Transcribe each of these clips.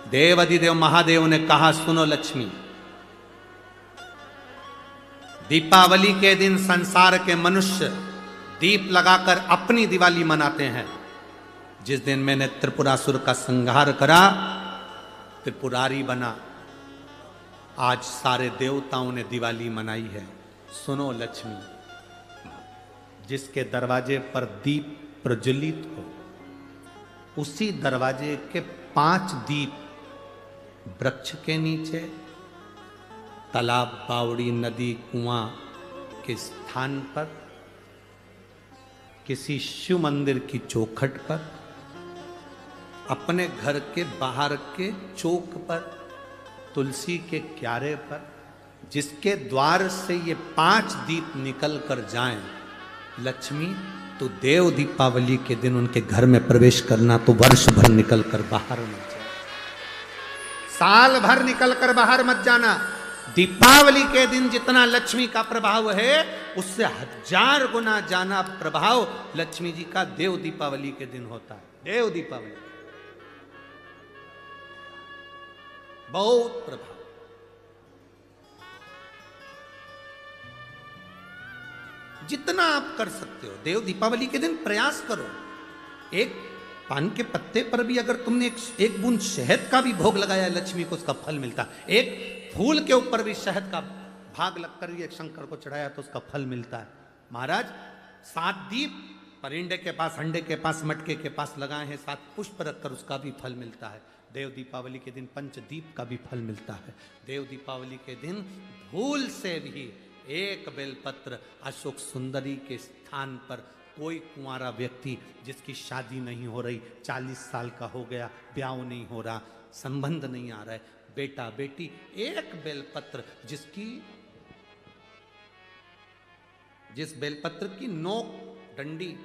देवाधिदेव महादेव ने कहा, सुनो लक्ष्मी, दीपावली के दिन संसार के मनुष्य दीप लगाकर अपनी दिवाली मनाते हैं। जिस दिन मैंने त्रिपुरासुर का संहार करा, त्रिपुरारी बना, आज सारे देवताओं ने दिवाली मनाई है। सुनो लक्ष्मी, जिसके दरवाजे पर दीप प्रज्वलित हो, उसी दरवाजे के 5 दीप वृक्ष के नीचे, तालाब, बावड़ी, नदी, कुआं के स्थान पर, किसी शिव मंदिर की चौखट पर, अपने घर के बाहर के चौक पर, तुलसी के क्यारे पर, जिसके द्वार से ये 5 दीप निकल कर जाएं, लक्ष्मी तो देव दीपावली के दिन उनके घर में प्रवेश करना, तो वर्ष भर निकल कर बाहर मत जाना, साल भर निकल कर बाहर मत जाना। दीपावली के दिन जितना लक्ष्मी का प्रभाव है, उससे 1000 गुना जाना प्रभाव लक्ष्मी जी का देव दीपावली के दिन होता है। देव दीपावली बहुत प्रभाव। जितना आप कर सकते हो देव दीपावली के दिन प्रयास करो। एक पान के पत्ते पर भी अगर तुमने एक बूंद शहद का भी भोग लगाया, लक्ष्मी को उसका फल मिलता है। एक फूल के ऊपर भी शहद का भाग लगकर एक शंकर को चढ़ाया तो उसका फल मिलता है। महाराज 7 दीप परिंदे के पास, अंडे के पास, मटके के पास लगाए हैं, 7 पुष्प रखकर उसका भी फल मिलता है। देव दीपावली के दिन पंचदीप का भी फल मिलता है। देव दीपावली के दिन भूल से भी एक बेलपत्र अशोक सुंदरी के स्थान पर कोई कुंवारा व्यक्ति जिसकी शादी नहीं हो रही, 40 साल का हो गया, ब्याह नहीं हो रहा, संबंध नहीं आ रहा है, बेटा बेटी, एक बेलपत्र जिस बेलपत्र की नोक डंडी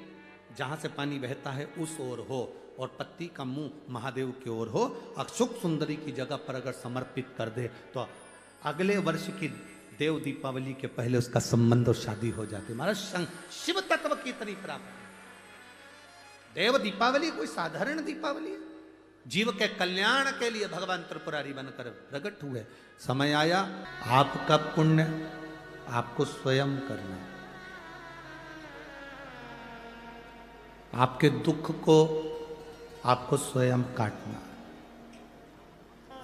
जहां से पानी बहता है उस ओर हो और पत्ती का मुंह महादेव की ओर हो, अशोक सुंदरी की जगह पर अगर समर्पित कर दे तो अगले वर्ष की देव दीपावली के पहले उसका संबंध और शादी हो जाती। महाराज शिव तत्व की तरी प्राप्त। देव दीपावली कोई साधारण दीपावली है, जीव के कल्याण के लिए भगवान त्रिपुरारी बनकर प्रकट हुए। समय आया, आपका पुण्य आपको स्वयं करना, आपके दुख को आपको स्वयं काटना।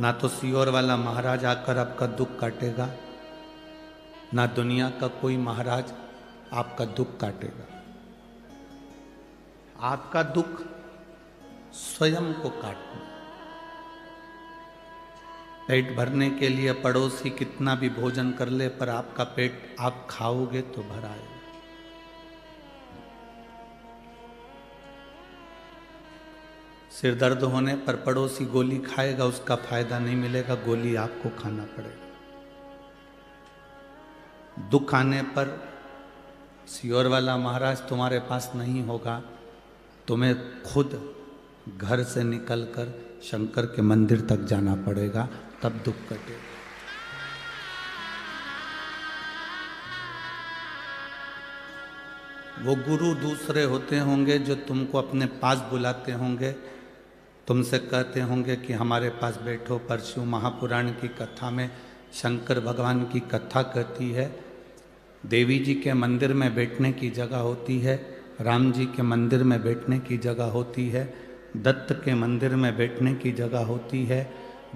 ना तो सियोर वाला महाराज आकर आपका दुख काटेगा, ना दुनिया का कोई महाराज आपका दुख काटेगा। आपका दुख स्वयं को काटना। पेट भरने के लिए पड़ोसी कितना भी भोजन कर ले, पर आपका पेट आप खाओगे तो भर आएगा। सिर दर्द होने पर पड़ोसी गोली खाएगा, उसका फायदा नहीं मिलेगा, गोली आपको खाना पड़ेगा। दुख आने पर सियोर वाला महाराज तुम्हारे पास नहीं होगा, तुम्हें खुद घर से निकलकर शंकर के मंदिर तक जाना पड़ेगा, तब दुख कटेगा। वो गुरु दूसरे होते होंगे जो तुमको अपने पास बुलाते होंगे, तुमसे कहते होंगे कि हमारे पास बैठो। पर शिव महापुराण की कथा में शंकर भगवान की कथा कहती है, देवी जी के मंदिर में बैठने की जगह होती है, राम जी के मंदिर में बैठने की जगह होती है, दत्त के मंदिर में बैठने की जगह होती है,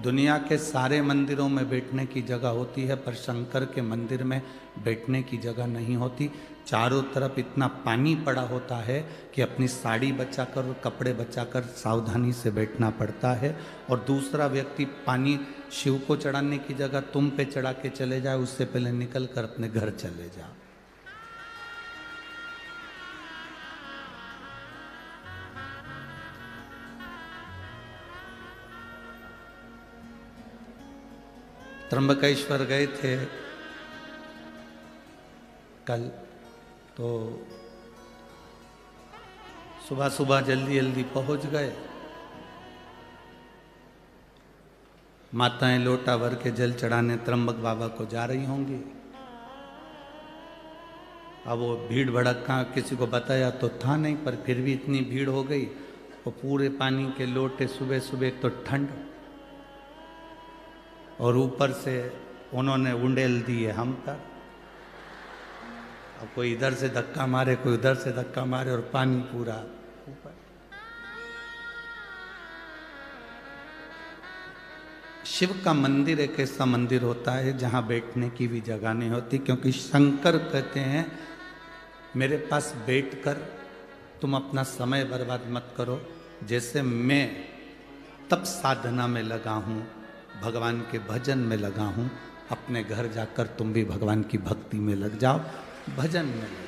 दुनिया के सारे मंदिरों में बैठने की जगह होती है, पर शंकर के मंदिर में बैठने की जगह नहीं होती। चारों तरफ इतना पानी पड़ा होता है कि अपनी साड़ी बचाकर और कपड़े बचाकर सावधानी से बैठना पड़ता है। और दूसरा व्यक्ति पानी शिव को चढ़ाने की जगह तुम पे चढ़ा के चले जाए, उससे पहले निकल कर अपने घर चले जाओ। त्र्यंबकेश्वर गए थे कल, तो सुबह सुबह जल्दी जल्दी पहुंच गए। माताएं लोटा भर के जल चढ़ाने त्र्यंबक बाबा को जा रही होंगी। अब वो भीड़ भड़का किसी को बताया तो था नहीं, पर फिर भी इतनी भीड़ हो गई। वो पूरे पानी के लोटे, सुबह सुबह तो ठंड, और ऊपर से उन्होंने उंडेल दिए हम पर। अब कोई इधर से धक्का मारे, कोई उधर से धक्का मारे, और पानी पूरा ऊपर। शिव का मंदिर एक ऐसा मंदिर होता है जहां बैठने की भी जगह नहीं होती, क्योंकि शंकर कहते हैं मेरे पास बैठकर तुम अपना समय बर्बाद मत करो। जैसे मैं तब साधना में लगा हूं, भगवान के भजन में लगा हूं, अपने घर जाकर तुम भी भगवान की भक्ति में लग जाओ, भजन में लग जाओ।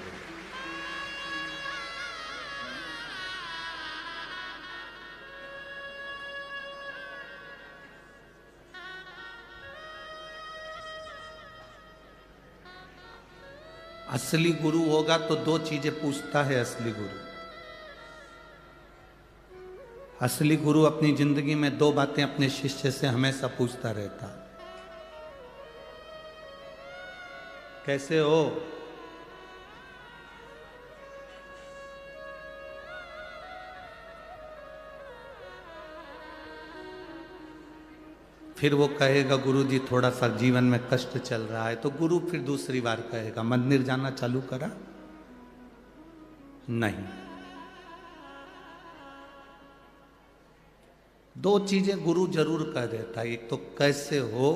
असली गुरु होगा तो दो चीजें पूछता है असली गुरु। असली गुरु अपनी जिंदगी में दो बातें अपने शिष्य से हमेशा पूछता रहता। कैसे हो? फिर वो कहेगा गुरु जी थोड़ा सा जीवन में कष्ट चल रहा है, तो गुरु फिर दूसरी बार कहेगा मंदिर जाना चालू करा? नहीं। दो चीजें गुरु जरूर कह देता है, एक तो कैसे हो,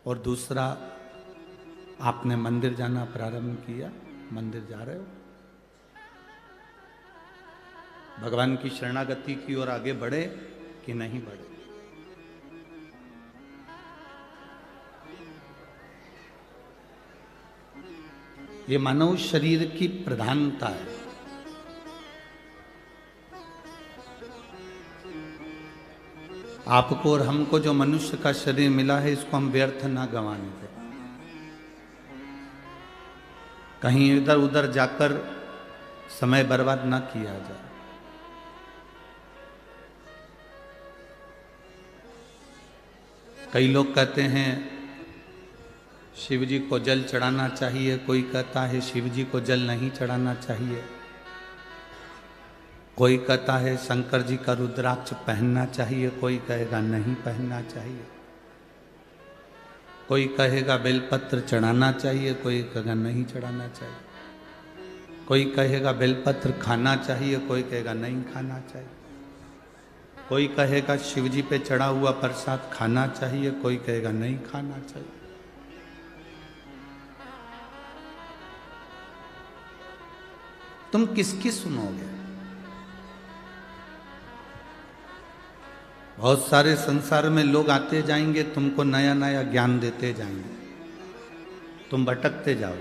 और दूसरा आपने मंदिर जाना प्रारंभ किया, मंदिर जा रहे हो, भगवान की शरणागति की ओर आगे बढ़े कि नहीं बढ़े। ये मानव शरीर की प्रधानता है। आपको और हमको जो मनुष्य का शरीर मिला है, इसको हम व्यर्थ ना गंवाने दें। कहीं इधर उधर जाकर समय बर्बाद ना किया जाए। कई लोग कहते हैं शिव जी को जल चढ़ाना चाहिए, कोई कहता है शिव जी को जल नहीं चढ़ाना चाहिए, कोई कहता है शंकर जी का रुद्राक्ष पहनना चाहिए, कोई कहेगा नहीं पहनना चाहिए, कोई कहेगा बेलपत्र चढ़ाना चाहिए, कोई कहेगा नहीं चढ़ाना चाहिए, कोई कहेगा बेलपत्र खाना चाहिए, कोई कहेगा नहीं खाना चाहिए, कोई कहेगा शिव जी पे चढ़ा हुआ प्रसाद खाना चाहिए, कोई कहेगा नहीं खाना चाहिए। तुम किसकी सुनोगे? बहुत सारे संसार में लोग आते जाएंगे, तुमको नया नया ज्ञान देते जाएंगे, तुम भटकते जाओ।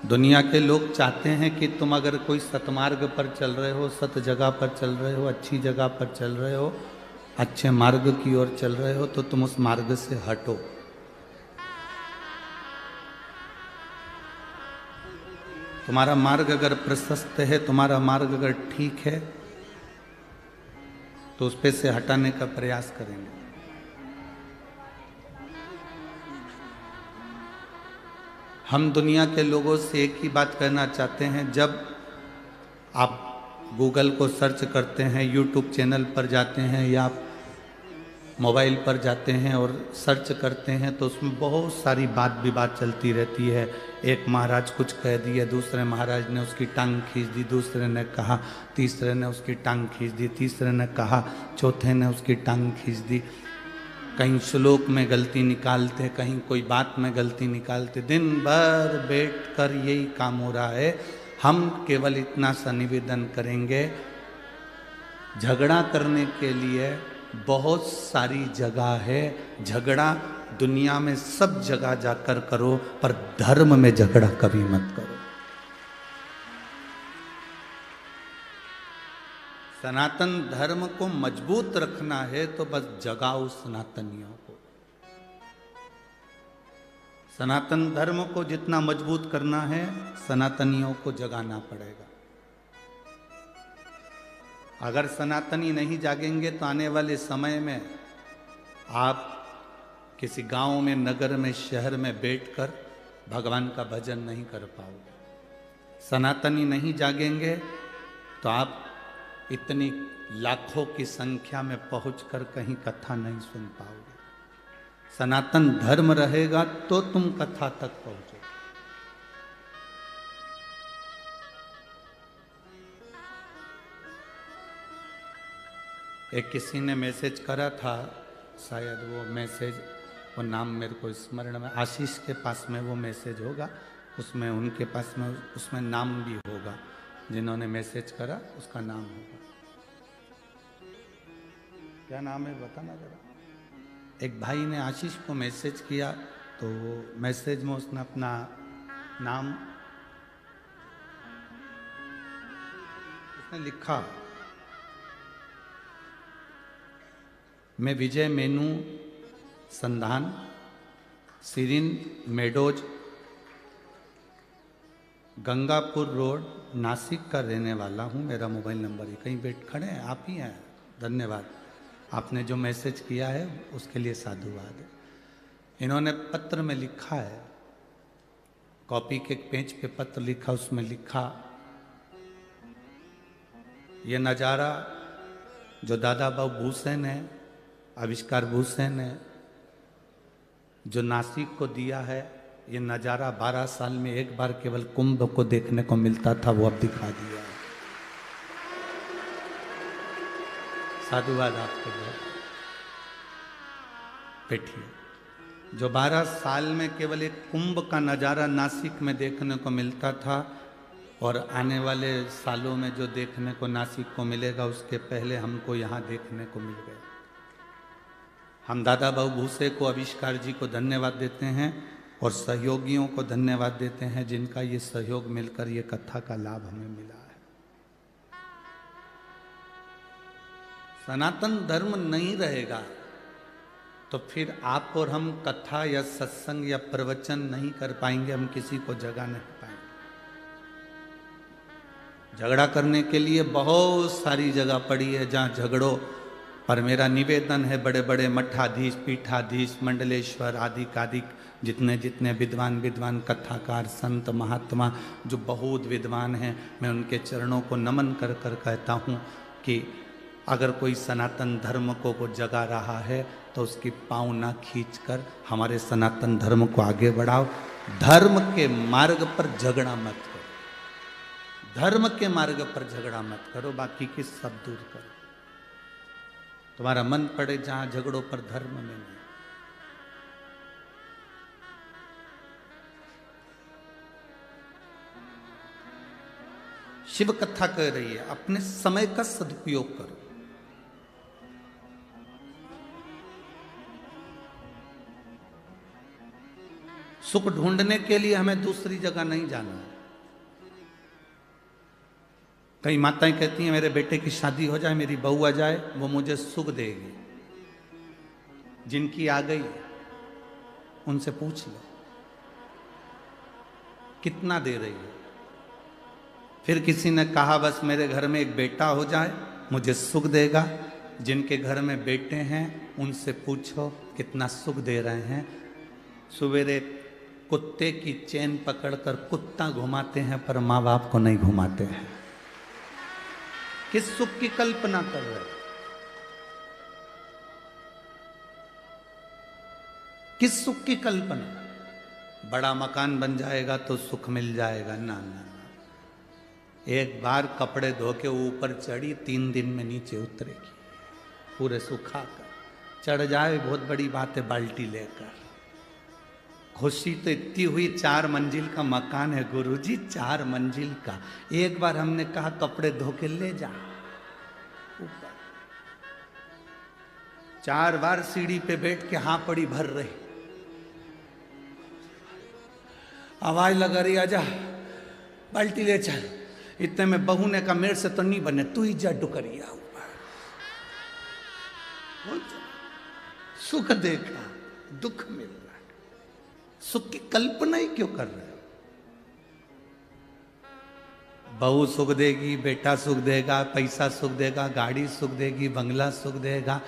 दुनिया के लोग चाहते हैं कि तुम अगर कोई सतमार्ग पर चल रहे हो, सत जगह पर चल रहे हो, अच्छी जगह पर चल रहे हो, अच्छे मार्ग की ओर चल रहे हो, तो तुम उस मार्ग से हटो। तुम्हारा मार्ग अगर प्रशस्त है, तुम्हारा मार्ग अगर ठीक है, तो उस पे से हटाने का प्रयास करेंगे। हम दुनिया के लोगों से एक ही बात कहना चाहते हैं, जब आप गूगल को सर्च करते हैं, यूट्यूब चैनल पर जाते हैं या आप मोबाइल पर जाते हैं और सर्च करते हैं, तो उसमें बहुत सारी बात विवाद चलती रहती है। एक महाराज कुछ कह दिए, दूसरे महाराज ने उसकी टांग खींच दी, दूसरे ने कहा, तीसरे ने उसकी टांग खींच दी, तीसरे ने कहा, चौथे ने उसकी टांग खींच दी। कहीं श्लोक में गलती निकालते, कहीं कोई बात में गलती निकालते। दिन भर बैठकर यही काम हो रहा है। हम केवल इतना सा निवेदन करेंगे, झगड़ा करने के लिए बहुत सारी जगह है। झगड़ा दुनिया में सब जगह जाकर करो, पर धर्म में झगड़ा कभी मत करो। सनातन धर्म को मजबूत रखना है तो बस जगाओ सनातनियों को। सनातन धर्म को जितना मजबूत करना है, सनातनियों को जगाना पड़ेगा। अगर सनातनी नहीं जागेंगे तो आने वाले समय में आप किसी गांव में, नगर में, शहर में बैठकर भगवान का भजन नहीं कर पाओगे। सनातनी नहीं जागेंगे तो आप इतनी लाखों की संख्या में पहुंचकर कहीं कथा नहीं सुन पाओगे। सनातन धर्म रहेगा तो तुम कथा तक पहुंचोगे। एक किसी ने मैसेज करा था, शायद वो मैसेज, वो नाम मेरे को स्मरण में, आशीष के पास में वो मैसेज होगा, उसमें उनके पास में उसमें नाम भी होगा, जिन्होंने मैसेज करा उसका नाम होगा। क्या नाम है बताना जरा। एक भाई ने आशीष को मैसेज किया, तो मैसेज में उसने अपना नाम उसने लिखा, मैं विजय मेनू संधान Sirin meadows Gangapur road Nashik का रहने वाला हूँ। मेरा मोबाइल नंबर है। कहीं बैठ खड़े हैं, आप ही हैं। धन्यवाद, आपने जो मैसेज किया है उसके लिए साधुवाद। इन्होंने पत्र में लिखा है, कॉपी के पेज पे पत्र लिखा, उसमें लिखा, ये नज़ारा जो दादा बाबू भूसेन है, आविष्कार भूसेन है, जो नासिक को दिया है, ये नज़ारा 12 साल में एक बार केवल कुंभ को देखने को मिलता था, वो अब दिखा दिया है। साधुवाद आपको। बैठिए। जो 12 साल में केवल एक कुंभ का नज़ारा नासिक में देखने को मिलता था, और आने वाले सालों में जो देखने को नासिक को मिलेगा, उसके पहले हमको यहाँ देखने को मिल गया। हम दादा बाबू भूसे को, आविष्कार जी को धन्यवाद देते हैं, और सहयोगियों को धन्यवाद देते हैं, जिनका ये सहयोग मिलकर ये कथा का लाभ हमें मिला है। सनातन धर्म नहीं रहेगा तो फिर आप और हम कथा या सत्संग या प्रवचन नहीं कर पाएंगे, हम किसी को जगा नहीं पाएंगे। झगड़ा करने के लिए बहुत सारी जगह पड़ी है जहाँ झगड़ो, पर मेरा निवेदन है, बड़े बड़े मठाधीश, पीठाधीश, मंडलेश्वर आदि कादि जितने जितने विद्वान कथाकार, संत, महात्मा जो बहुत विद्वान हैं, मैं उनके चरणों को नमन कर कर कहता हूँ कि अगर कोई सनातन धर्म को जगा रहा है तो उसकी पाँव ना खींचकर हमारे सनातन धर्म को आगे बढ़ाओ। धर्म के मार्ग पर झगड़ा मत करो, धर्म के मार्ग पर झगड़ा मत करो, बाकी की सब दूर करो। तुम्हारा मन पड़े जहां झगड़ों पर, धर्म में नहीं। शिव कथा कह रही है, अपने समय का सदुपयोग करो। सुख ढूंढने के लिए हमें दूसरी जगह नहीं जाना है। कई माताएं कहती हैं, मेरे बेटे की शादी हो जाए, मेरी बहू आ जाए, वो मुझे सुख देगी। जिनकी आ गई उनसे पूछ लो कितना दे रही है। फिर किसी ने कहा, बस मेरे घर में एक बेटा हो जाए, मुझे सुख देगा। जिनके घर में बेटे हैं उनसे पूछो कितना सुख दे रहे हैं। सवेरे कुत्ते की चेन पकड़कर कुत्ता घुमाते हैं, पर माँ बाप को नहीं घुमाते हैं। किस सुख की कल्पना कर रहे हैं? किस सुख की कल्पना? बड़ा मकान बन जाएगा तो सुख मिल जाएगा? ना ना ना। एक बार कपड़े धो के ऊपर चढ़ी, 3 दिन में नीचे उतरेगी, पूरे सुखा कर। चढ़ जाए बहुत बड़ी बात है, बाल्टी लेकर। खुशी तो इतनी हुई, 4 मंजिल का मकान है गुरुजी, 4 मंजिल का। एक बार हमने कहा कपड़े धो के ले जा ऊपर। 4 बार सीढ़ी पे बैठ के हाँ पड़ी भर रही, आवाज लगा रही, आजा बाल्टी ले चल। इतने में बहू ने कहा, मेरे से तो नहीं बने, तू ही जा डुकरिया ऊपर। सुख देखा, दुख मिल रहा है, सुख की कल्पना ही क्यों कर रहे हो? बहू सुख देगी, बेटा सुख देगा, पैसा सुख देगा, गाड़ी सुख देगी, बंगला सुख देगा,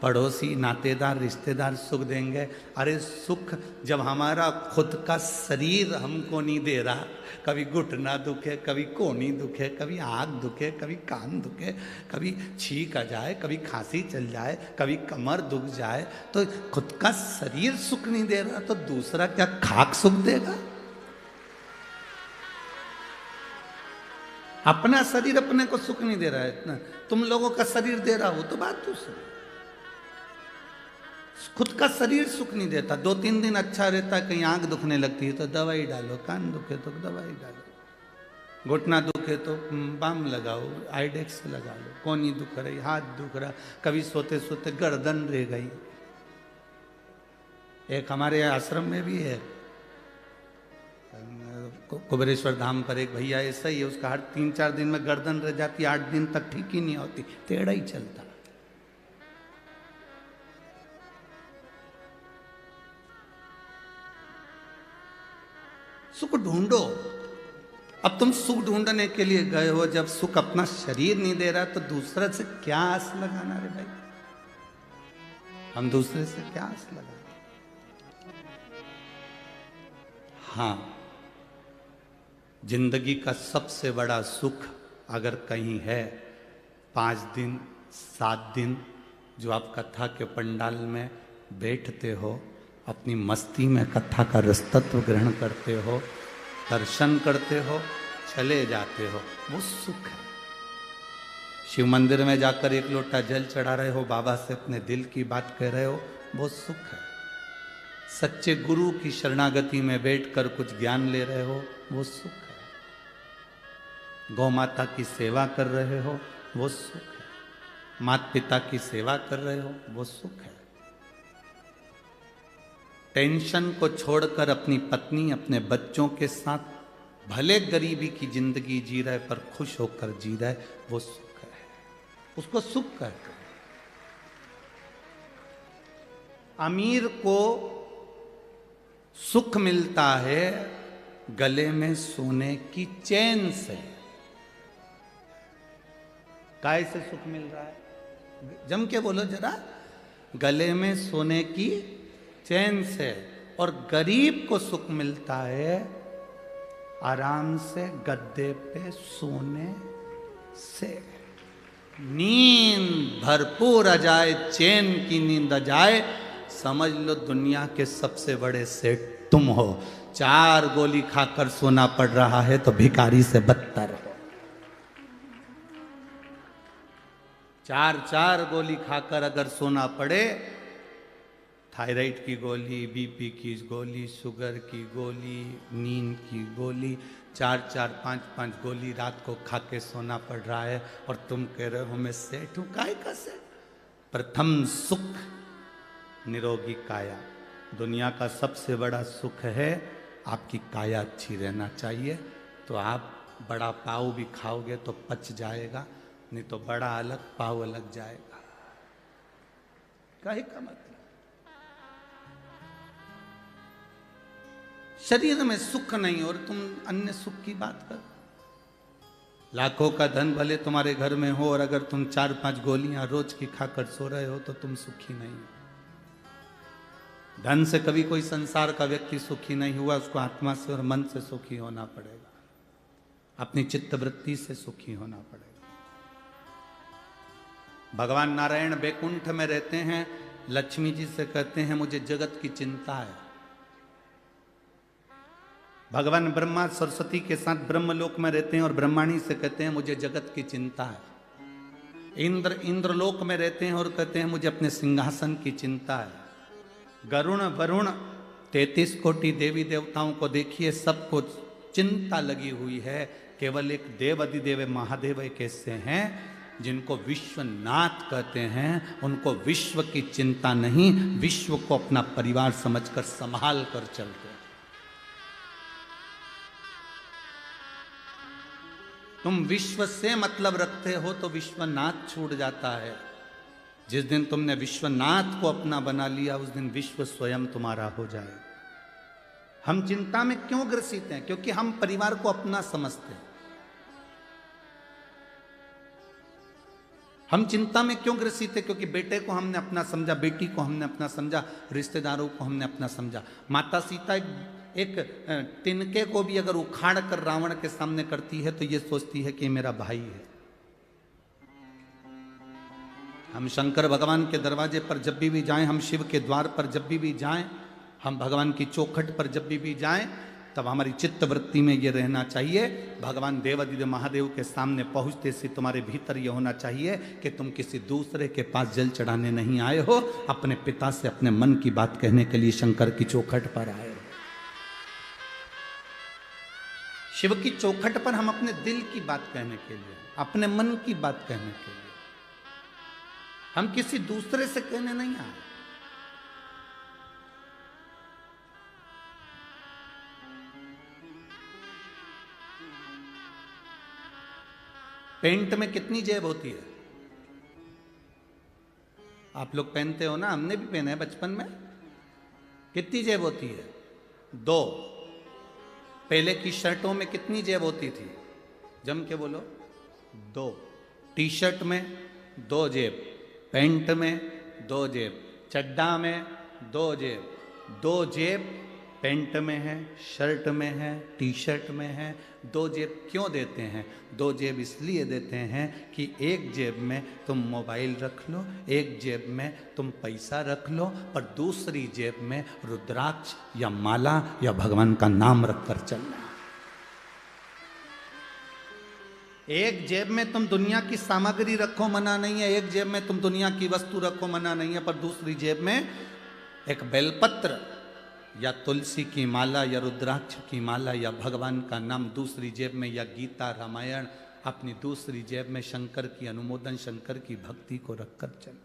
पड़ोसी नातेदार रिश्तेदार सुख देंगे। अरे सुख जब हमारा खुद का शरीर हमको नहीं दे रहा, कभी घुटना दुखे, कभी कोहनी दुखे, कभी आँख दुखे, कभी कान दुखे, कभी छींक आ जाए, कभी खांसी चल जाए, कभी कमर दुख जाए, तो खुद का शरीर सुख नहीं दे रहा तो दूसरा क्या खाक सुख देगा? अपना शरीर अपने को सुख नहीं दे रहा है इतना, तुम लोगों का शरीर दे रहा हो तो बात दूसरी। खुद का शरीर सुख नहीं देता, 2-3 दिन अच्छा रहता है, कहीं आंख दुखने लगती है तो दवाई डालो, कान दुखे तो दवाई डालो, घुटना दुखे तो बाम लगाओ, आइडेक्स लगा लो, कोहनी दुख रही, हाथ दुख रहा, कभी सोते सोते गर्दन रह गई। एक हमारे आश्रम में भी है, कुबेरेश्वर धाम पर एक भैया ऐसा ही है, उसका हर 3-4 दिन में गर्दन रह जाती, 8 दिन तक ठीक ही नहीं होती, टेढ़ा ही चलता। सुख ढूंढो। अब तुम सुख ढूंढने के लिए गए हो, जब सुख अपना शरीर नहीं दे रहा तो दूसरे से क्या आस लगाना रे भाई? हम दूसरे से क्या आस लगाना? हाँ, जिंदगी का सबसे बड़ा सुख अगर कहीं है, 5 दिन 7 दिन जो आप कथा के पंडाल में बैठते हो, अपनी मस्ती में कथा का रसतत्व ग्रहण करते हो, दर्शन करते हो, चले जाते हो, वो सुख है। शिव मंदिर में जाकर 1 लोटा जल चढ़ा रहे हो, बाबा से अपने दिल की बात कह रहे हो, वो सुख है। सच्चे गुरु की शरणागति में बैठकर कुछ ज्ञान ले रहे हो, वो सुख है। गौ माता की सेवा कर रहे हो, वो सुख है। माता पिता की सेवा कर रहे हो, वो सुख है। टेंशन को छोड़कर अपनी पत्नी अपने बच्चों के साथ भले गरीबी की जिंदगी जी रहे पर खुश होकर जी रहे, वो सुख है। उसको सुख कहते हैं। अमीर को सुख मिलता है गले में सोने की चैन से। काय से सुख मिल रहा है? जम के बोलो जरा। गले में सोने की चैन से। और गरीब को सुख मिलता है आराम से गद्दे पे सोने से। नींद भरपूर आ जाए, चैन की नींद आ जाए, समझ लो दुनिया के सबसे बड़े सेठ तुम हो। 4 गोली खाकर सोना पड़ रहा है तो भिखारी से बदतर हो। 4 गोली खाकर अगर सोना पड़े, थायराइड की गोली, बीपी की गोली, शुगर की गोली, नींद की गोली, 4-4, 5-5 गोली रात को खा के सोना पड़ रहा है और तुम कह रहे हो मैं सेठ हूं। काय का सेठ? प्रथम सुख निरोगी काया। दुनिया का सबसे बड़ा सुख है आपकी काया अच्छी रहना चाहिए। तो आप बड़ा पाव भी खाओगे तो पच जाएगा, नहीं तो बड़ा अलग पाव अलग जाएगा। काहे का मतलब? शरीर में सुख नहीं और तुम अन्य सुख की बात कर। लाखों का धन भले तुम्हारे घर में हो और अगर तुम 4-5 गोलियां रोज की खाकर सो रहे हो तो तुम सुखी नहीं हो। धन से कभी कोई संसार का व्यक्ति सुखी नहीं हुआ, उसको आत्मा से और मन से सुखी होना पड़ेगा, अपनी चित्तवृत्ति से सुखी होना पड़ेगा। भगवान नारायण बैकुंठ में रहते हैं, लक्ष्मी जी से कहते हैं मुझे जगत की चिंता है। भगवान ब्रह्मा सरस्वती के साथ ब्रह्मलोक में रहते हैं और ब्रह्माणी से कहते हैं मुझे जगत की चिंता है। इंद्रलोक में रहते हैं और कहते हैं मुझे अपने सिंहासन की चिंता है। गरुण वरुण 33 कोटि देवी देवताओं को देखिए, सबको चिंता लगी हुई है। केवल एक देव अधिदेव महादेव एक ऐसे हैं जिनको विश्वनाथ कहते हैं। उनको विश्व की चिंता नहीं, विश्व को अपना परिवार समझकर संभाल कर चलते हैं। तुम विश्व से मतलब रखते हो तो विश्वनाथ छूट जाता है। जिस दिन तुमने विश्वनाथ को अपना बना लिया उस दिन विश्व स्वयं तुम्हारा हो जाए। हम चिंता में क्यों ग्रसित हैं? क्योंकि हम परिवार को अपना समझते हैं। हम चिंता में क्यों ग्रसित है? क्योंकि बेटे को हमने अपना समझा, बेटी को हमने अपना समझा, रिश्तेदारों को हमने अपना समझा। माता सीता एक तिनके को भी अगर उखाड़ कर रावण के सामने करती है तो ये सोचती है कि मेरा भाई है। हम शंकर भगवान के दरवाजे पर जब भी जाएं, हम शिव के द्वार पर जब भी जाएं, हम भगवान की चौखट पर जब भी जाएं, तब हमारी चित्त वृत्ति में ये रहना चाहिए, भगवान देवादिदेव महादेव के सामने पहुंचते से तुम्हारे भीतर ये होना चाहिए कि तुम किसी दूसरे के पास जल चढ़ाने नहीं आए हो, अपने पिता से अपने मन की बात कहने के लिए शंकर की चौखट पर आए हो। शिव की चौखट पर हम अपने दिल की बात कहने के लिए, अपने मन की बात कहने के लिए, हम किसी दूसरे से कहने नहीं आए। पेंट में कितनी जेब होती है? आप लोग पहनते हो ना, हमने भी पहना है बचपन में। कितनी जेब होती है? 2। पहले की शर्टों में कितनी जेब होती थी? जम के बोलो। 2। टी शर्ट में 2 जेब, पैंट में 2 जेब, चड्डा में 2 जेब। 2 जेब पैंट में है, शर्ट में है, टी शर्ट में है। 2 जेब क्यों देते हैं? 2 जेब इसलिए देते हैं कि एक जेब में तुम मोबाइल रख लो, एक जेब में तुम पैसा रख लो, पर दूसरी जेब में रुद्राक्ष या माला या भगवान का नाम रखकर चलना। एक जेब में तुम दुनिया की सामग्री रखो, मना नहीं है। एक जेब में तुम दुनिया की वस्तु रखो, मना नहीं है। पर दूसरी जेब में एक बेलपत्र या तुलसी की माला या रुद्राक्ष की माला या भगवान का नाम दूसरी जेब में, या गीता रामायण अपनी दूसरी जेब में शंकर की अनुमोदन, शंकर की भक्ति को रखकर चल।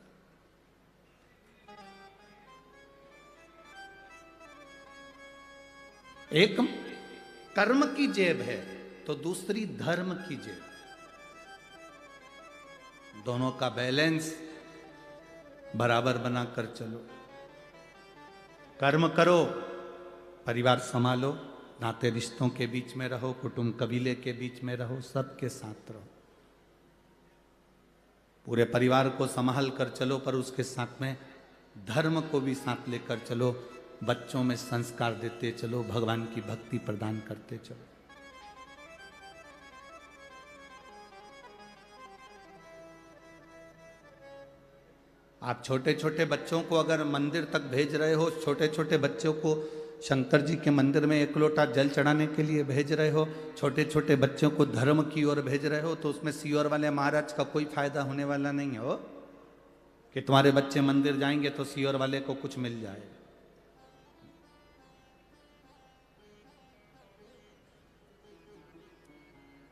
एक कर्म की जेब है तो दूसरी धर्म की जेब। दोनों का बैलेंस बराबर बनाकर चलो। कर्म करो, परिवार संभालो, नाते रिश्तों के बीच में रहो, कुटुंब कबीले के बीच में रहो, सबके साथ रहो, पूरे परिवार को संभाल कर चलो, पर उसके साथ में धर्म को भी साथ लेकर चलो। बच्चों में संस्कार देते चलो, भगवान की भक्ति प्रदान करते चलो। आप छोटे छोटे बच्चों को अगर मंदिर तक भेज रहे हो, छोटे छोटे बच्चों को शंकर जी के मंदिर में 1 लोटा जल चढ़ाने के लिए भेज रहे हो, छोटे छोटे बच्चों को धर्म की ओर भेज रहे हो, तो उसमें सीओर वाले महाराज का कोई फायदा होने वाला नहीं हो कि तुम्हारे बच्चे मंदिर जाएंगे तो सीओर वाले को कुछ मिल जाए।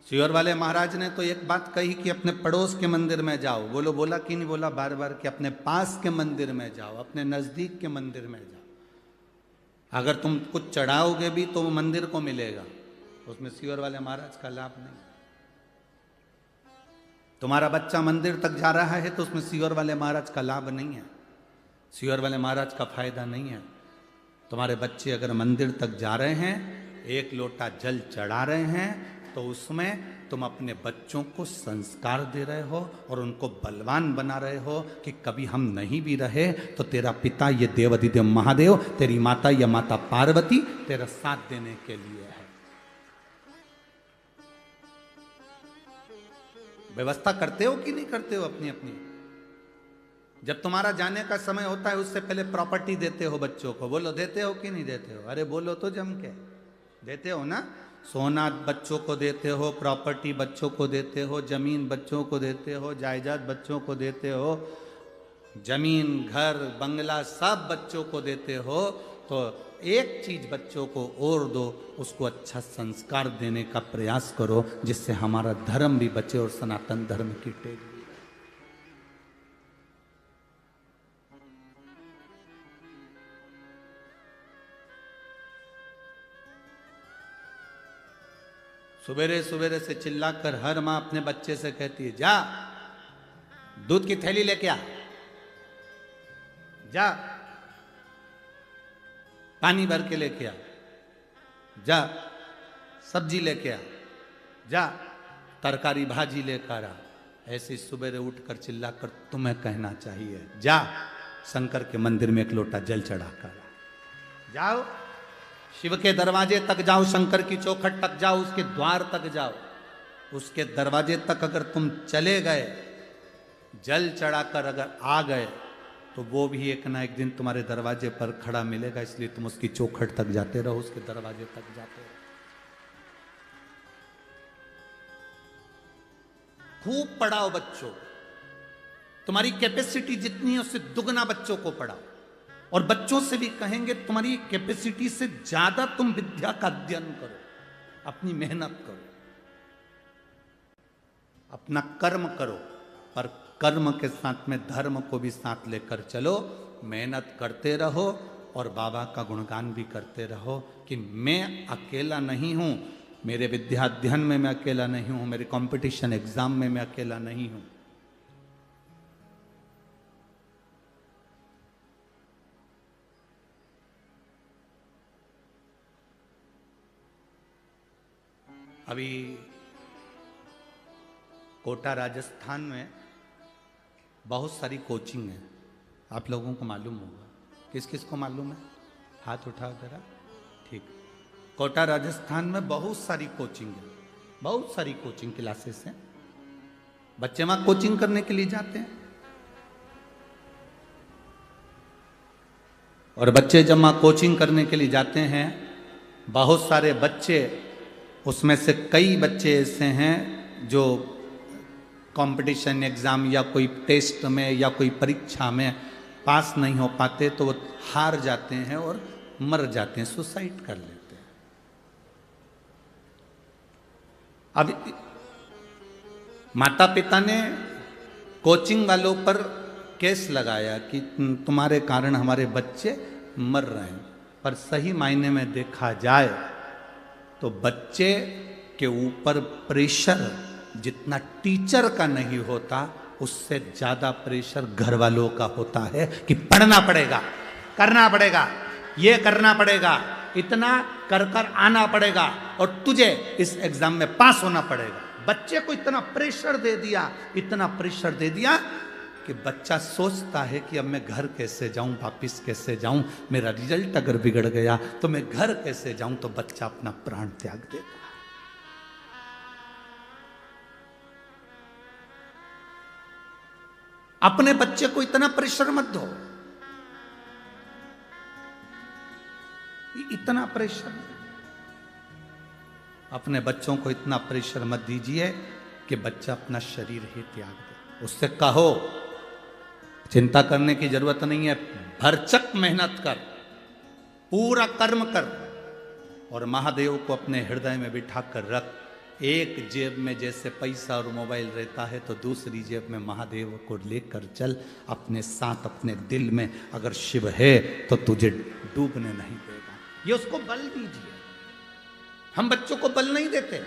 सीओर वाले महाराज ने तो एक बात कही कि अपने पड़ोस के मंदिर में जाओ। बोलो, बोला कि नहीं बोला? बार बार कि अपने पास के मंदिर में जाओ, अपने नजदीक के मंदिर में जाओ। अगर तुम कुछ चढ़ाओगे भी तो वो मंदिर को मिलेगा, उसमें सीओर वाले महाराज का लाभ नहीं। तुम्हारा बच्चा मंदिर तक जा रहा है तो उसमें सीओर वाले महाराज का लाभ नहीं है, सीओर वाले महाराज का फायदा नहीं है। तुम्हारे बच्चे अगर मंदिर तक जा रहे हैं, 1 लोटा जल चढ़ा रहे हैं, तो उसमें तुम अपने बच्चों को संस्कार दे रहे हो और उनको बलवान बना रहे हो कि कभी हम नहीं भी रहे तो तेरा पिता ये देवादिदेव महादेव, तेरी माता या माता पार्वती तेरा साथ देने के लिए है। व्यवस्था करते हो कि नहीं करते हो अपनी अपनी? जब तुम्हारा जाने का समय होता है उससे पहले प्रॉपर्टी देते हो बच्चों को। बोलो, देते हो कि नहीं देते हो? अरे बोलो तो जम के। देते हो ना? सोना बच्चों को देते हो, प्रॉपर्टी बच्चों को देते हो, जमीन बच्चों को देते हो, जायदाद बच्चों को देते हो, जमीन घर बंगला सब बच्चों को देते हो। तो एक चीज बच्चों को और दो, उसको अच्छा संस्कार देने का प्रयास करो, जिससे हमारा धर्म भी बचे और सनातन धर्म की टेक भी। सुबेरे सुबेरे से चिल्लाकर हर माँ अपने बच्चे से कहती है, जा दूध की थैली लेके आ, जा पानी भर के लेके आ, जा सब्जी लेके आ, जा तरकारी भाजी लेकर आ, ऐसी सवेरे उठकर चिल्लाकर तुम्हें कहना चाहिए, जा शंकर के मंदिर में एक लोटा जल चढ़ाकर जाओ, शिव के दरवाजे तक जाओ, शंकर की चौखट तक जाओ, उसके द्वार तक जाओ। उसके दरवाजे तक अगर तुम चले गए, जल चढ़ाकर अगर आ गए, तो वो भी एक ना एक दिन तुम्हारे दरवाजे पर खड़ा मिलेगा। इसलिए तुम उसकी चौखट तक जाते रहो, उसके दरवाजे तक जाते रहो। खूब पढ़ाओ बच्चों, तुम्हारी कैपेसिटी जितनी है उससे दुगना बच्चों को पढ़ाओ। और बच्चों से भी कहेंगे तुम्हारी कैपेसिटी से ज्यादा तुम विद्या का अध्ययन करो, अपनी मेहनत करो, अपना कर्म करो, पर कर्म के साथ में धर्म को भी साथ लेकर चलो। मेहनत करते रहो और बाबा का गुणगान भी करते रहो कि मैं अकेला नहीं हूं, मेरे विद्याध्ययन में मैं अकेला नहीं हूं, मेरे कंपटीशन एग्जाम में मैं अकेला नहीं हूं। अभी कोटा राजस्थान में बहुत सारी कोचिंग है, आप लोगों को मालूम होगा। किस किस को मालूम है? हाथ उठाओ जरा। ठीक, कोटा राजस्थान में बहुत सारी कोचिंग है, बहुत सारी कोचिंग क्लासेस हैं। बच्चे वहां कोचिंग करने के लिए जाते हैं, और बच्चे जब वहां कोचिंग करने के लिए जाते हैं, बहुत सारे बच्चे, उसमें से कई बच्चे ऐसे हैं जो कंपटीशन एग्ज़ाम या कोई टेस्ट में या कोई परीक्षा में पास नहीं हो पाते, तो वो हार जाते हैं और मर जाते हैं, सुसाइड कर लेते हैं। अब माता पिता ने कोचिंग वालों पर केस लगाया कि तुम्हारे कारण हमारे बच्चे मर रहे हैं, पर सही मायने में देखा जाए तो बच्चे के ऊपर प्रेशर जितना टीचर का नहीं होता, उससे ज्यादा प्रेशर घर वालों का होता है कि पढ़ना पड़ेगा, करना पड़ेगा, ये करना पड़ेगा, इतना कर कर आना पड़ेगा, और तुझे इस एग्जाम में पास होना पड़ेगा। बच्चे को इतना प्रेशर दे दिया, इतना प्रेशर दे दिया कि बच्चा सोचता है कि अब मैं घर कैसे जाऊं, वापिस कैसे जाऊं, मेरा रिजल्ट अगर बिगड़ गया तो मैं घर कैसे जाऊं, तो बच्चा अपना प्राण त्याग देता है। अपने बच्चे को इतना प्रेशर मत दो, इतना प्रेशर, अपने बच्चों को इतना प्रेशर मत दीजिए कि बच्चा अपना शरीर ही त्याग दे। उससे कहो चिंता करने की जरूरत नहीं है, भरचक मेहनत कर, पूरा कर्म कर, और महादेव को अपने हृदय में बिठा कर रख। एक जेब में जैसे पैसा और मोबाइल रहता है, तो दूसरी जेब में महादेव को लेकर चल। अपने साथ अपने दिल में अगर शिव है तो तुझे डूबने नहीं देगा। ये उसको बल दीजिए, हम बच्चों को बल नहीं देते।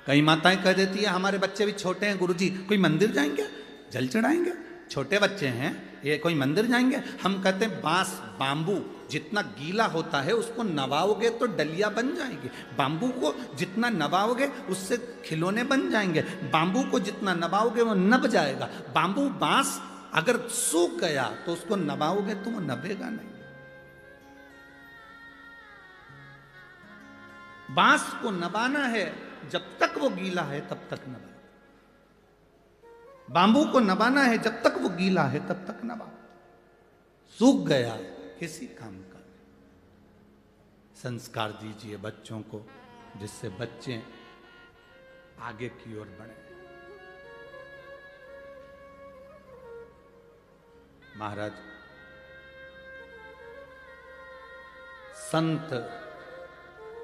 कई माताएं कह देती है हमारे बच्चे भी छोटे हैं गुरुजी, कोई मंदिर जाएंगे, जल चढ़ाएंगे, छोटे बच्चे हैं ये, कोई मंदिर जाएंगे। हम कहते हैं बांस बांबू जितना गीला होता है उसको नवाओगे तो डलिया बन जाएगी, बांबू को जितना नवाओगे उससे खिलौने बन जाएंगे, बांबू को जितना नवाओगे वो नब जाएगा। बांबू बांस अगर सूख गया तो उसको नवाओगे तो वो नबेगा नहीं। बांस को नबाना है, जब तक वो गीला है तब तक नबा। बांबू को नबाना है, जब तक वो गीला है तब तक नबा। सूख गया किसी काम का। संस्कार दीजिए बच्चों को, जिससे बच्चे आगे की ओर बढ़े। महाराज, संत,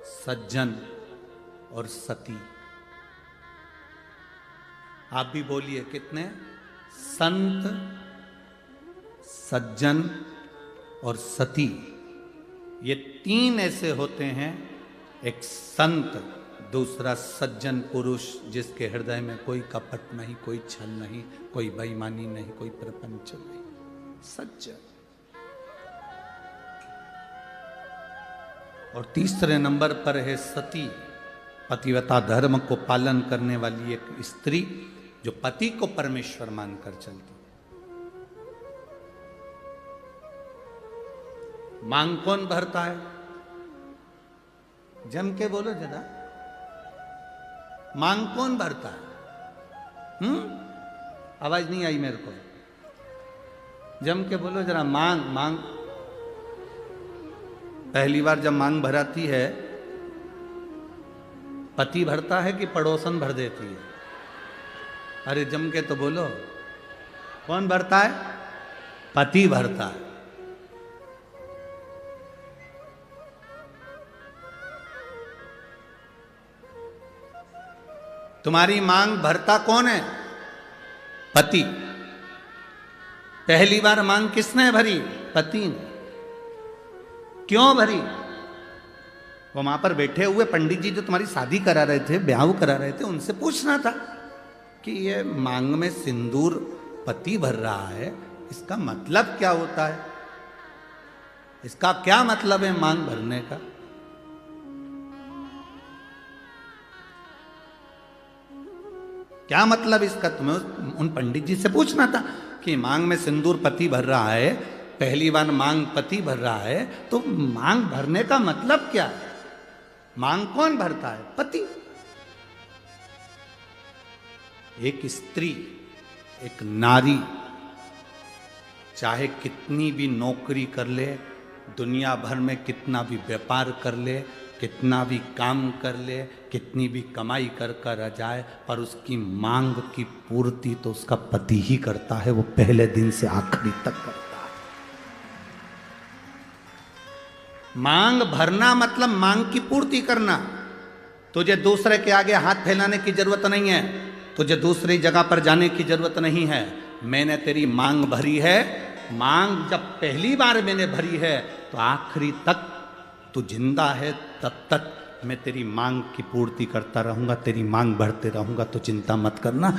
सज्जन और सती, आप भी बोलिए कितने? संत, सज्जन और सती, ये तीन ऐसे होते हैं। एक संत, दूसरा सज्जन पुरुष जिसके हृदय में कोई कपट नहीं, कोई छल नहीं, कोई बेईमानी नहीं, कोई प्रपंच नहीं, सज्जन। और तीसरे नंबर पर है सती, पतिव्रता धर्म को पालन करने वाली एक स्त्री जो पति को परमेश्वर मानकर चलती। मांग कौन भरता है? जम के बोलो जरा, मांग कौन भरता है? आवाज नहीं आई मेरे को, जम के बोलो जरा। मांग मांग पहली बार जब मांग भराती है, पति भरता है कि पड़ोसन भर देती है? अरे जम के तो बोलो, कौन भरता है? पति भरता है। तुम्हारी मांग भरता कौन है? पति। पहली बार मांग किसने भरी? पति ने। क्यों भरी? वो वहां पर बैठे हुए पंडित जी जो तुम्हारी शादी करा रहे थे, ब्याह करा रहे थे, उनसे पूछना था कि ये मांग में सिंदूर पति भर रहा है, इसका मतलब क्या होता है? इसका क्या मतलब है मांग भरने का? क्या मतलब इसका? तुम्हें उन पंडित जी से पूछना था कि मांग में सिंदूर पति भर रहा है, पहली बार मांग पति भर रहा है, तो मांग भरने का मतलब क्या है? मांग कौन भरता है? पति। एक स्त्री, एक नारी चाहे कितनी भी नौकरी कर ले, दुनिया भर में कितना भी व्यापार कर ले, कितना भी काम कर ले, कितनी भी कमाई कर आ जाए, पर उसकी मांग की पूर्ति तो उसका पति ही करता है। वो पहले दिन से आखिरी तक करता है। मांग भरना मतलब मांग की पूर्ति करना। तुझे दूसरे के आगे हाथ फैलाने की जरूरत नहीं है, तुझे दूसरी जगह पर जाने की जरूरत नहीं है। मैंने तेरी मांग भरी है। मांग जब पहली बार मैंने भरी है तो आखिरी तक तू जिंदा है, तब तक मैं तेरी मांग की पूर्ति करता रहूंगा, तेरी मांग भरते रहूंगा। तो चिंता मत करना।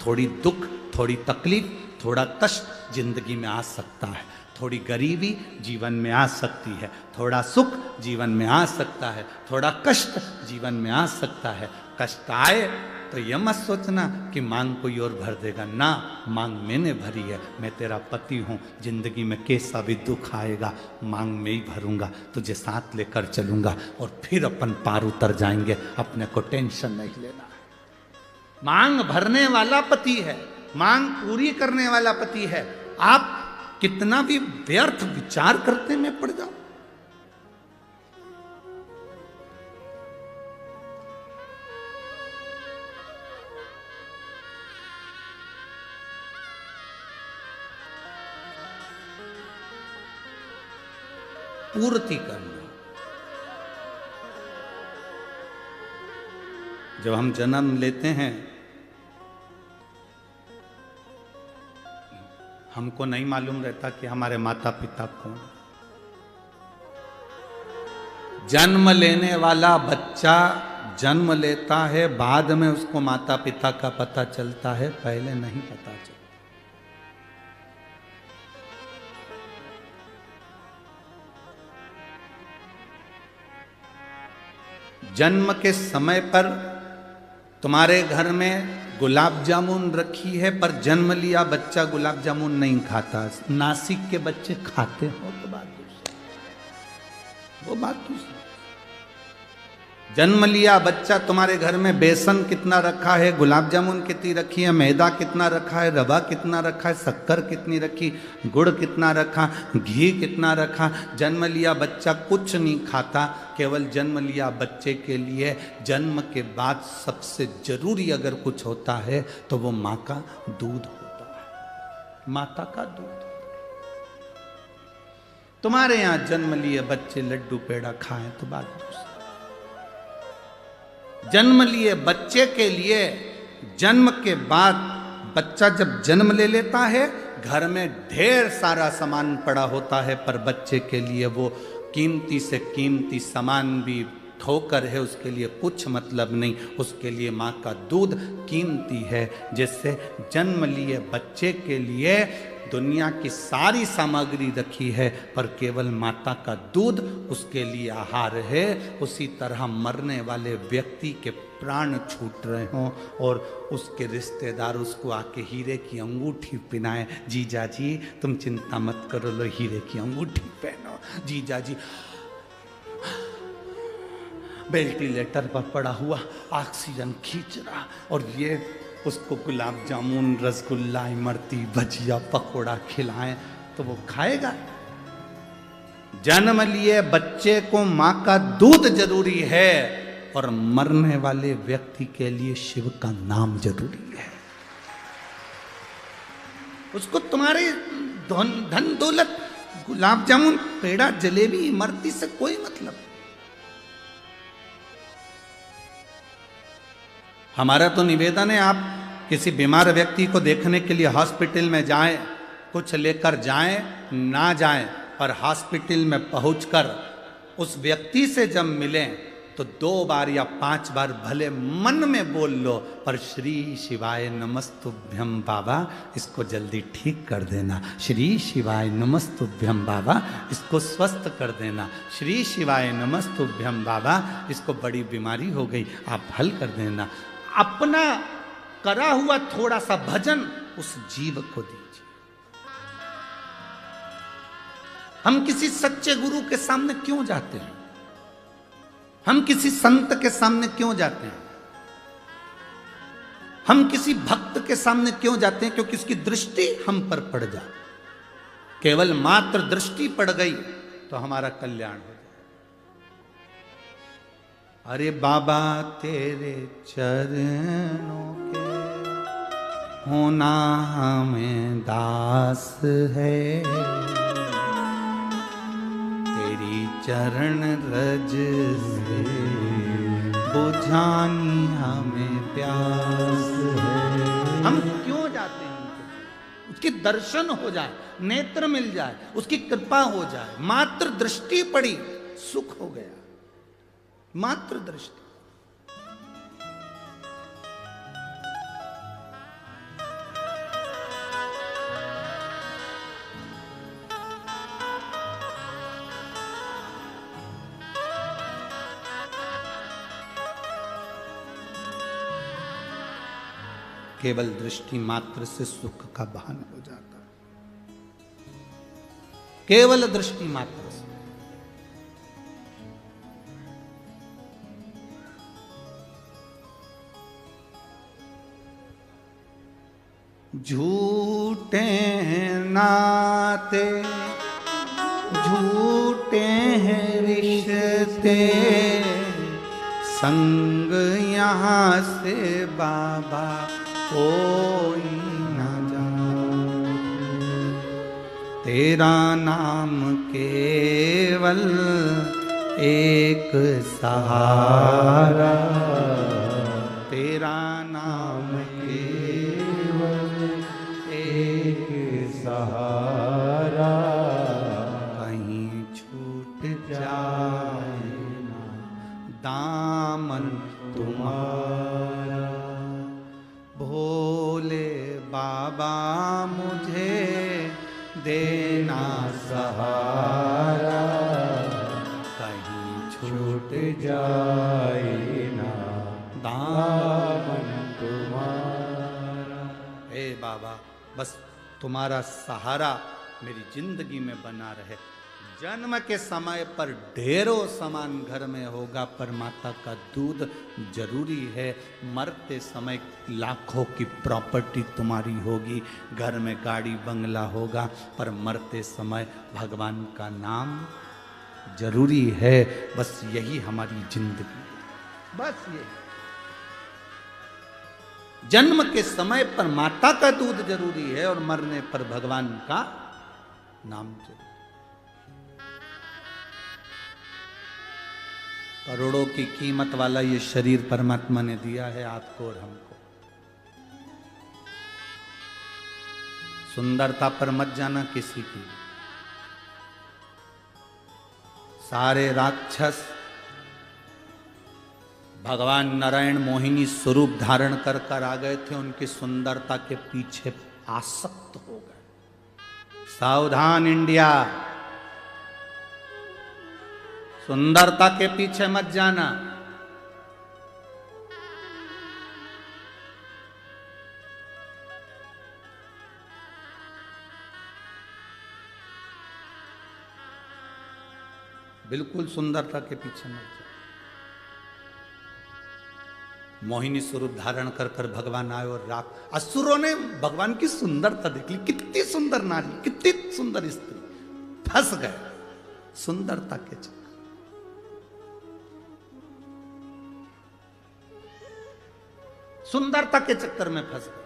थोड़ी दुख, थोड़ी तकलीफ, थोड़ा कष्ट जिंदगी में आ सकता है, थोड़ी गरीबी जीवन में आ सकती है, थोड़ा सुख जीवन में आ सकता है, थोड़ा कष्ट जीवन में आ सकता है। कष्ट आए तो यह मत सोचना कि मांग कोई और भर देगा। ना, मांग मैंने भरी है, मैं तेरा पति हूँ। जिंदगी में कैसा भी दुख आएगा, मांग मैं ही भरूंगा, तुझे साथ लेकर चलूंगा और फिर अपन पार उतर जाएंगे। अपने को टेंशन नहीं लेना। मांग भरने वाला पति है, मांग पूरी करने वाला पति है। आप कितना भी व्यर्थ विचार करते में पड़ जाओ। पूर्ति करना। जब हम जन्म लेते हैं, हमको नहीं मालूम रहता कि हमारे माता पिता कौन। जन्म लेने वाला बच्चा जन्म लेता है, बाद में उसको माता पिता का पता चलता है, पहले नहीं पता चलता। जन्म के समय पर तुम्हारे घर में गुलाब जामुन रखी है, पर जन्म लिया बच्चा गुलाब जामुन नहीं खाता। नासिक के बच्चे खाते हो तो बात दूसरी, वो बात दूसरी। जन्म लिया बच्चा, तुम्हारे घर में बेसन कितना रखा है, गुलाब जामुन कितनी रखी है, मैदा कितना रखा है, रवा कितना रखा है, शक्कर कितनी रखी, गुड़ कितना रखा, घी कितना रखा। जन्म लिया बच्चा कुछ नहीं खाता। केवल जन्म लिया बच्चे के लिए जन्म के बाद सबसे जरूरी अगर कुछ होता है तो वो माँ का दूध होता है, माता का दूध। तुम्हारे यहाँ जन्म लिए बच्चे लड्डू पेड़ा खाएं तो बात दूसरी। जन्म लिए बच्चे के लिए जन्म के बाद बच्चा जब जन्म ले लेता है, घर में ढेर सारा सामान पड़ा होता है, पर बच्चे के लिए वो कीमती से कीमती सामान भी ठोकर है उसके लिए कुछ मतलब नहीं, उसके लिए माँ का दूध कीमती है। जिससे जन्म लिए बच्चे के लिए दुनिया की सारी सामग्री रखी है, पर केवल माता का दूध उसके लिए आहार है। उसी तरह मरने वाले व्यक्ति के प्राण छूट रहे हों और उसके रिश्तेदार उसको आके हीरे की अंगूठी पहनाए, जीजा जी तुम चिंता मत करो, लो हीरे की अंगूठी पहनो। जीजा जी वेंटिलेटर पर पड़ा हुआ ऑक्सीजन खींच रहा, और ये उसको गुलाब जामुन, रसगुल्ला, इमरती, भजिया, पकोड़ा खिलाएं तो वो खाएगा। जन्म लिए बच्चे को माँ का दूध जरूरी है, और मरने वाले व्यक्ति के लिए शिव का नाम जरूरी है। उसको तुम्हारे धन दौलत, गुलाब जामुन, पेड़ा, जलेबी, इमरती से कोई मतलब। हमारा तो निवेदन है, आप किसी बीमार व्यक्ति को देखने के लिए हॉस्पिटल में जाएं, कुछ लेकर जाएं ना जाएं, पर हॉस्पिटल में पहुंचकर उस व्यक्ति से जब मिलें तो 2 बार या 5 बार भले मन में बोल लो, पर श्री शिवाय नमस्तुभ्यम बाबा, इसको जल्दी ठीक कर देना। श्री शिवाय नमस्तुभ्यम बाबा, इसको स्वस्थ कर देना। श्री शिवाय नमस्तुभ्यम बाबा, इसको बड़ी बीमारी हो गई, आप हल कर देना। अपना करा हुआ थोड़ा सा भजन उस जीव को दीजिए। हम किसी सच्चे गुरु के सामने क्यों जाते हैं? हम किसी संत के सामने क्यों जाते हैं? हम किसी भक्त के सामने क्यों जाते हैं? क्योंकि उसकी दृष्टि हम पर पड़ जाए। केवल मात्र दृष्टि पड़ गई तो हमारा कल्याण हो जाए। अरे बाबा तेरे चरणों के होना हमें दास है, तेरी चरण रज से बुझानी हमें प्यास है। हम क्यों जाते हैं? उसके दर्शन हो जाए, नेत्र मिल जाए, उसकी कृपा हो जाए। मात्र दृष्टि पड़ी, सुख हो गया। मात्र दृष्टि। केवल दृष्टि मात्र से सुख का बहन हो जाता है। केवल दृष्टि मात्र से। झूठे नाते झूठे हैं रिश्ते, संग यहाँ से बाबा कोई न जाए। तेरा नाम केवल एक सहारा, तेरा नाम केवल एक सहारा, कहीं छूट जाए ना दामन तुम्हारा। भोले बाबा मुझे देना सहारा, कहीं छूट जाए ना दामन तुम्हारा। हे बाबा, बस तुम्हारा सहारा मेरी जिंदगी में बना रहे। जन्म के समय पर ढेरों सामान घर में होगा, पर माता का दूध जरूरी है। मरते समय लाखों की प्रॉपर्टी तुम्हारी होगी, घर में गाड़ी बंगला होगा, पर मरते समय भगवान का नाम जरूरी है। बस यही हमारी जिंदगी है। बस ये जन्म के समय पर माता का दूध जरूरी है, और मरने पर भगवान का नाम जरूरी। करोड़ों की कीमत वाला ये शरीर परमात्मा ने दिया है आपको और हमको। सुंदरता पर मत जाना किसी की। सारे राक्षस भगवान नारायण मोहिनी स्वरूप धारण कर कर आ गए थे, उनकी सुंदरता के पीछे आसक्त हो गए। सावधान इंडिया, सुंदरता के पीछे मत जाना। बिल्कुल सुंदरता के पीछे मत जाओ। मोहिनी स्वरूप धारण कर कर भगवान आए और असुरों ने भगवान की सुंदरता देख ली। कितनी सुंदर नारी, कितनी सुंदर स्त्री, फंस गए सुंदरता के चक्कर। सुंदरता के चक्कर में फंस गए।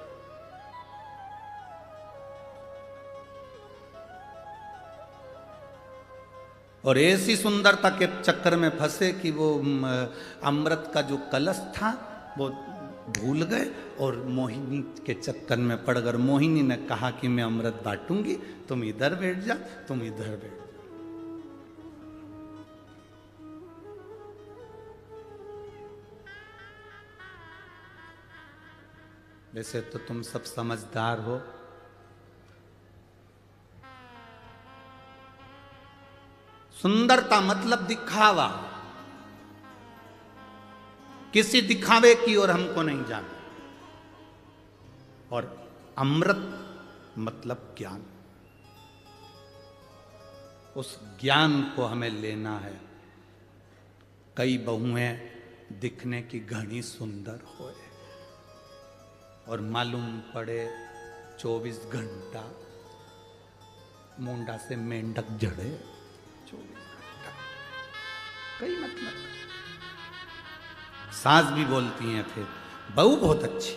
और ऐसी सुंदरता के चक्कर में फंसे कि वो अमृत का जो कलश था वो भूल गए और मोहिनी के चक्कर में पड़ गए। मोहिनी ने कहा कि मैं अमृत बांटूंगी, तुम इधर बैठ जा, तुम इधर बैठ जा। वैसे तो तुम सब समझदार हो, सुंदरता मतलब दिखावा, किसी दिखावे की ओर हमको नहीं जाना। और अमृत मतलब ज्ञान, उस ज्ञान को हमें लेना है। कई बहुएं दिखने की घनी सुंदर होए और मालूम पड़े 24 घंटा मुंडा से मेंढक जड़े। 24 घंटा कई मतलब। सास भी बोलती हैं फिर बहू बहुत अच्छी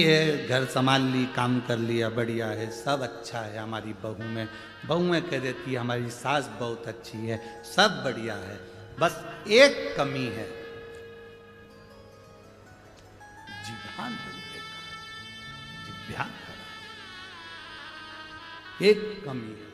है, घर संभाल ली, काम कर लिया, बढ़िया है, सब अच्छा है हमारी बहू में। बहुएं कह देती है हमारी सास बहुत अच्छी है, सब बढ़िया है, बस एक कमी है, जिभान बनने का, जिभ्या एक कमी है।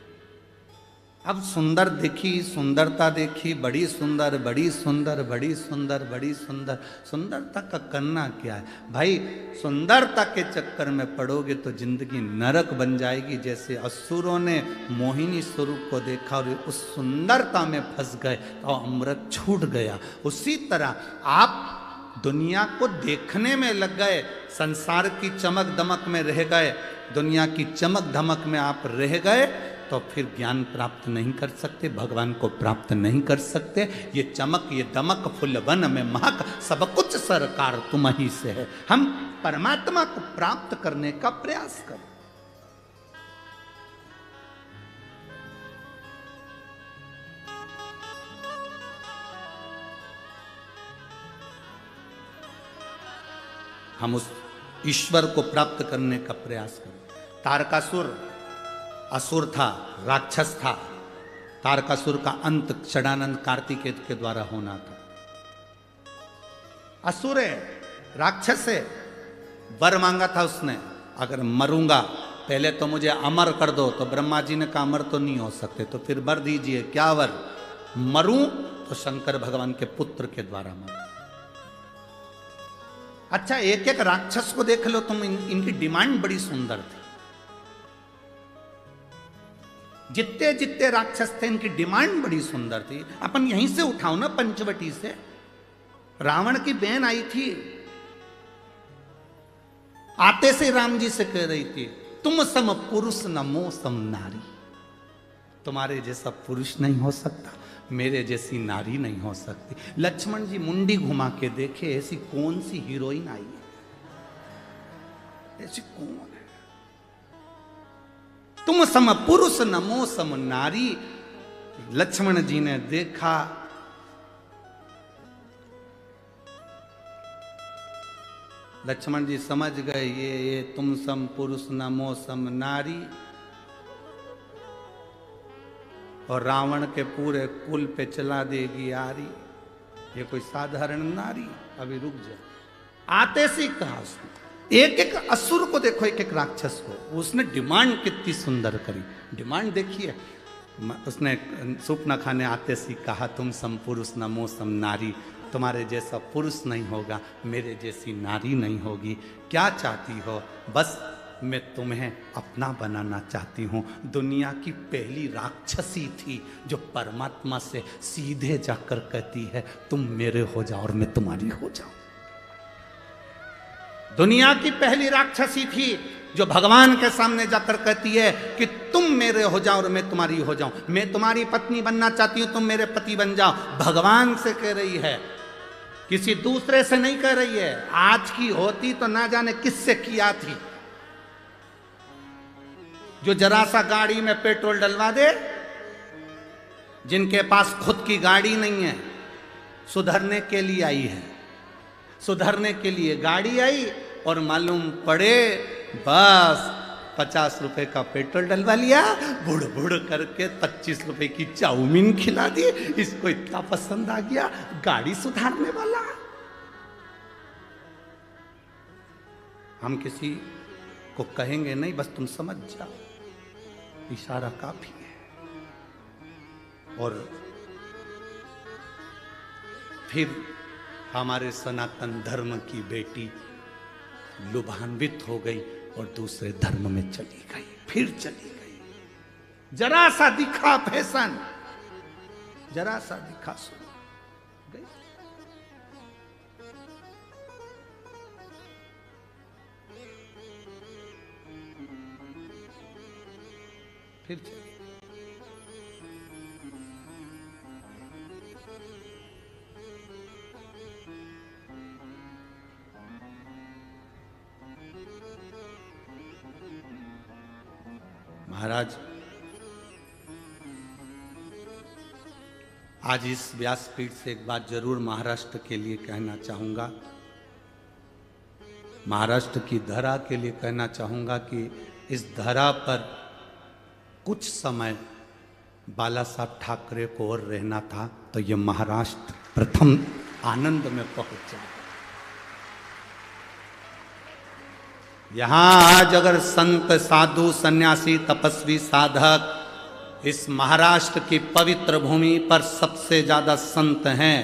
अब सुंदर देखी, सुंदरता देखी, बड़ी सुंदर, बड़ी सुंदर, बड़ी सुंदर, बड़ी सुंदर। सुंदरता का करना क्या है भाई? सुंदरता के चक्कर में पड़ोगे तो जिंदगी नरक बन जाएगी। जैसे असुरों ने मोहिनी स्वरूप को देखा और उस सुंदरता में फंस गए तो अमृत छूट गया। उसी तरह आप दुनिया को देखने में लग गए, संसार की चमक दमक में रह गए, दुनिया की चमक धमक में आप रह गए तो फिर ज्ञान प्राप्त नहीं कर सकते, भगवान को प्राप्त नहीं कर सकते। ये चमक, ये दमक, फुलवन में महक, सब कुछ सरकार तुम ही से है। हम परमात्मा को प्राप्त करने का प्रयास करें। हम उस ईश्वर को प्राप्त करने का प्रयास करें। तारकासुर असुर था, राक्षस था। तारकासुर का अंत षडानंद कार्तिकेय के द्वारा होना था। असुर है, राक्षस है, वर मांगा था उसने, अगर मरूंगा पहले तो मुझे अमर कर दो। तो ब्रह्मा जी ने कहा अमर तो नहीं हो सकते, तो फिर वर दीजिए। क्या वर? मरूं तो शंकर भगवान के पुत्र के द्वारा मरूं। अच्छा, एक एक राक्षस को देख लो तुम, इनकी डिमांड बड़ी सुंदर थी। जितने जितने राक्षस थे इनकी डिमांड बड़ी सुंदर थी। अपन यहीं से उठाओ ना, पंचवटी से। रावण की बहन आई थी, आते से राम जी से कह रही थी तुम सम पुरुष न मो सम नारी। तुम्हारे जैसा पुरुष नहीं हो सकता, मेरे जैसी नारी नहीं हो सकती। लक्ष्मण जी मुंडी घुमा के देखे, ऐसी कौन सी हीरोइन आई है, ऐसी कौन है? तुम सम पुरुष नमो सम नारी। लक्ष्मण जी ने देखा, लक्ष्मण जी समझ गए ये तुम सम पुरुष नमो सम नारी और रावण के पूरे कुल पे चला देगी आरी। ये कोई साधारण नारी? अभी रुक जा। आते से कहा उसने, एक एक असुर को देखो, एक एक राक्षस को, उसने डिमांड कितनी सुंदर करी। डिमांड देखिए, उसने सूप न खाने आते सी कहा तुम सम पुरुष नमो सम नारी। तुम्हारे जैसा पुरुष नहीं होगा, मेरे जैसी नारी नहीं होगी। क्या चाहती हो? बस मैं तुम्हें अपना बनाना चाहती हूँ। दुनिया की पहली राक्षसी थी जो परमात्मा से सीधे जाकर कहती है तुम मेरे हो जाओ और मैं तुम्हारी हो जाऊं। दुनिया की पहली राक्षसी थी जो भगवान के सामने जाकर कहती है कि तुम मेरे हो जाओ और मैं तुम्हारी हो जाऊं। मैं तुम्हारी पत्नी बनना चाहती हूं, तुम मेरे पति बन जाओ। भगवान से कह रही है, किसी दूसरे से नहीं कह रही है। आज की होती तो ना जाने किससे किया थी, जो जरा सा गाड़ी में पेट्रोल डलवा दे, जिनके पास खुद की गाड़ी नहीं है, सुधरने के लिए आई है, सुधरने के लिए गाड़ी आई और मालूम पड़े बस 50 रुपए का पेट्रोल डलवा लिया, बुड़ बुड़ करके 25 रुपए की चाउमीन खिला दी। इसको इतना पसंद आ गया, गाड़ी सुधारने वाला। हम किसी को कहेंगे नहीं, बस तुम समझ जाओ, इशारा काफी है। और फिर हमारे सनातन धर्म की बेटी लुभान्वित हो गई और दूसरे धर्म में चली गई, फिर चली गई। जरा सा दिखा फैशन, जरा सा दिखा सुन गई। फिर चली। महाराज, आज इस व्यासपीठ से एक बात जरूर महाराष्ट्र के लिए कहना चाहूंगा, महाराष्ट्र की धरा के लिए कहना चाहूंगा कि इस धरा पर कुछ समय बाला साहब ठाकरे को और रहना था तो ये महाराष्ट्र प्रथम आनंद में पहुंच जाए। यहां आज अगर संत साधु सन्यासी तपस्वी साधक इस महाराष्ट्र की पवित्र भूमि पर सबसे ज्यादा संत हैं,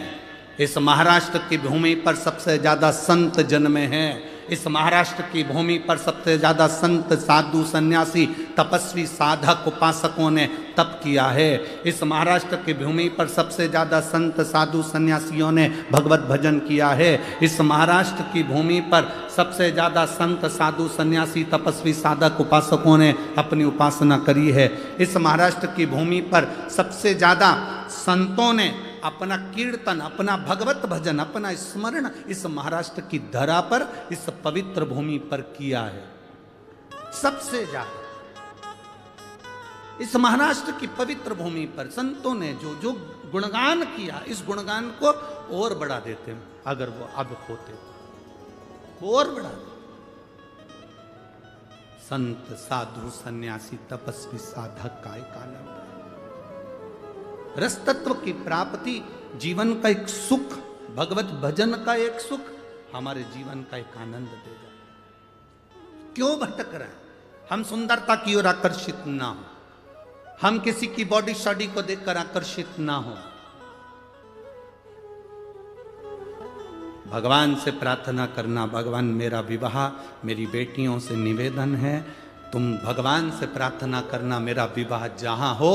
इस महाराष्ट्र की भूमि पर सबसे ज्यादा संत जन्मे हैं, इस महाराष्ट्र की भूमि पर सबसे ज्यादा संत साधु सन्यासी तपस्वी साधक उपासकों ने तप किया है, इस महाराष्ट्र की भूमि पर सबसे ज्यादा संत साधु सन्यासियों ने भगवत भजन किया है, इस महाराष्ट्र की भूमि पर सबसे ज्यादा संत साधु सन्यासी तपस्वी साधक उपासकों ने अपनी उपासना करी है, इस महाराष्ट्र की भूमि पर सबसे ज्यादा संतों ने अपना कीर्तन, अपना भगवत भजन, अपना स्मरण इस महाराष्ट्र की धरा पर, इस पवित्र भूमि पर किया है। सबसे ज्यादा इस महाराष्ट्र की पवित्र भूमि पर संतों ने जो जो गुणगान किया, इस गुणगान को और बढ़ा देते हैं। अगर वो अब होते तो और बढ़ा देते। संत साधु सन्यासी तपस्वी साधक का एक आनंद, रस तत्व की प्राप्ति, जीवन का एक सुख, भगवत भजन का एक सुख, हमारे जीवन का एक आनंद देगा। क्यों भटक रहे हैं? हम सुंदरता की ओर आकर्षित ना हो, हम किसी की बॉडी शॉडी को देखकर आकर्षित ना हो। भगवान से प्रार्थना करना, भगवान मेरा विवाह, मेरी बेटियों से निवेदन है, तुम भगवान से प्रार्थना करना मेरा विवाह जहां हो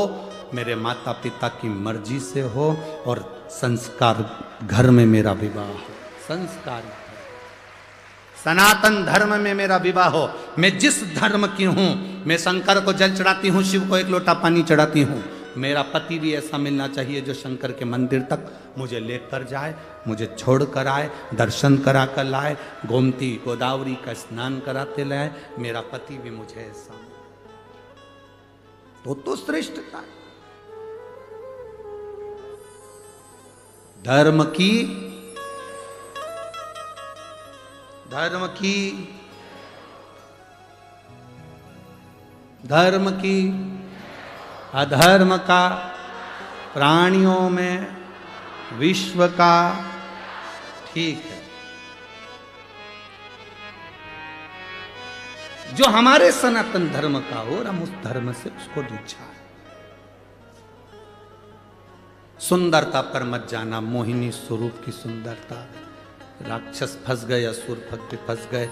मेरे माता पिता की मर्जी से हो और संस्कार घर में मेरा विवाह हो, संस्कार सनातन धर्म में मेरा विवाह हो। मैं जिस धर्म की हूं, मैं शंकर को जल चढ़ाती हूं, शिव को एक लोटा पानी चढ़ाती हूं, मेरा पति भी ऐसा मिलना चाहिए जो शंकर के मंदिर तक मुझे लेकर जाए, मुझे छोड़ कर आए, दर्शन करा कर लाए, गोमती गोदावरी का स्नान कराते लाए। मेरा पति भी मुझे ऐसा, तो श्रेष्ठता है। धर्म की अधर्म का, प्राणियों में, विश्व का, ठीक है। जो हमारे सनातन धर्म का हो, हम उस धर्म से उसको रिझा है। सुंदरता पर मत जाना, मोहिनी स्वरूप की सुंदरता। राक्षस फंस गए, असुर फंस गए।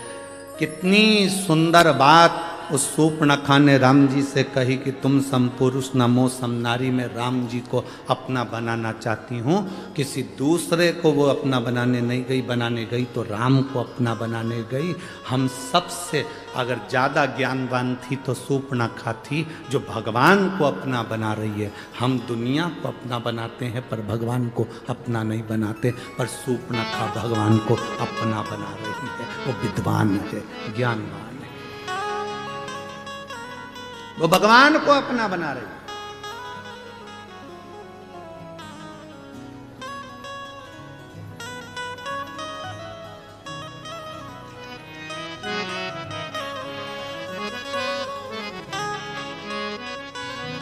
कितनी सुंदर बात उस शूर्पणखा ने राम जी से कही कि तुम सम पुरुष नमो सम नारी, में राम जी को अपना बनाना चाहती हूँ। किसी दूसरे को वो अपना बनाने नहीं गई, बनाने गई तो राम को अपना बनाने गई। हम सबसे अगर ज़्यादा ज्ञानवान थी तो शूर्पणखा थी, जो भगवान को अपना बना रही है। हम दुनिया को अपना बनाते हैं पर भगवान को अपना नहीं बनाते, पर शूर्पणखा भगवान को अपना बना रही है। वो विद्वान है, ज्ञानवान है, वो भगवान को अपना बना रही है।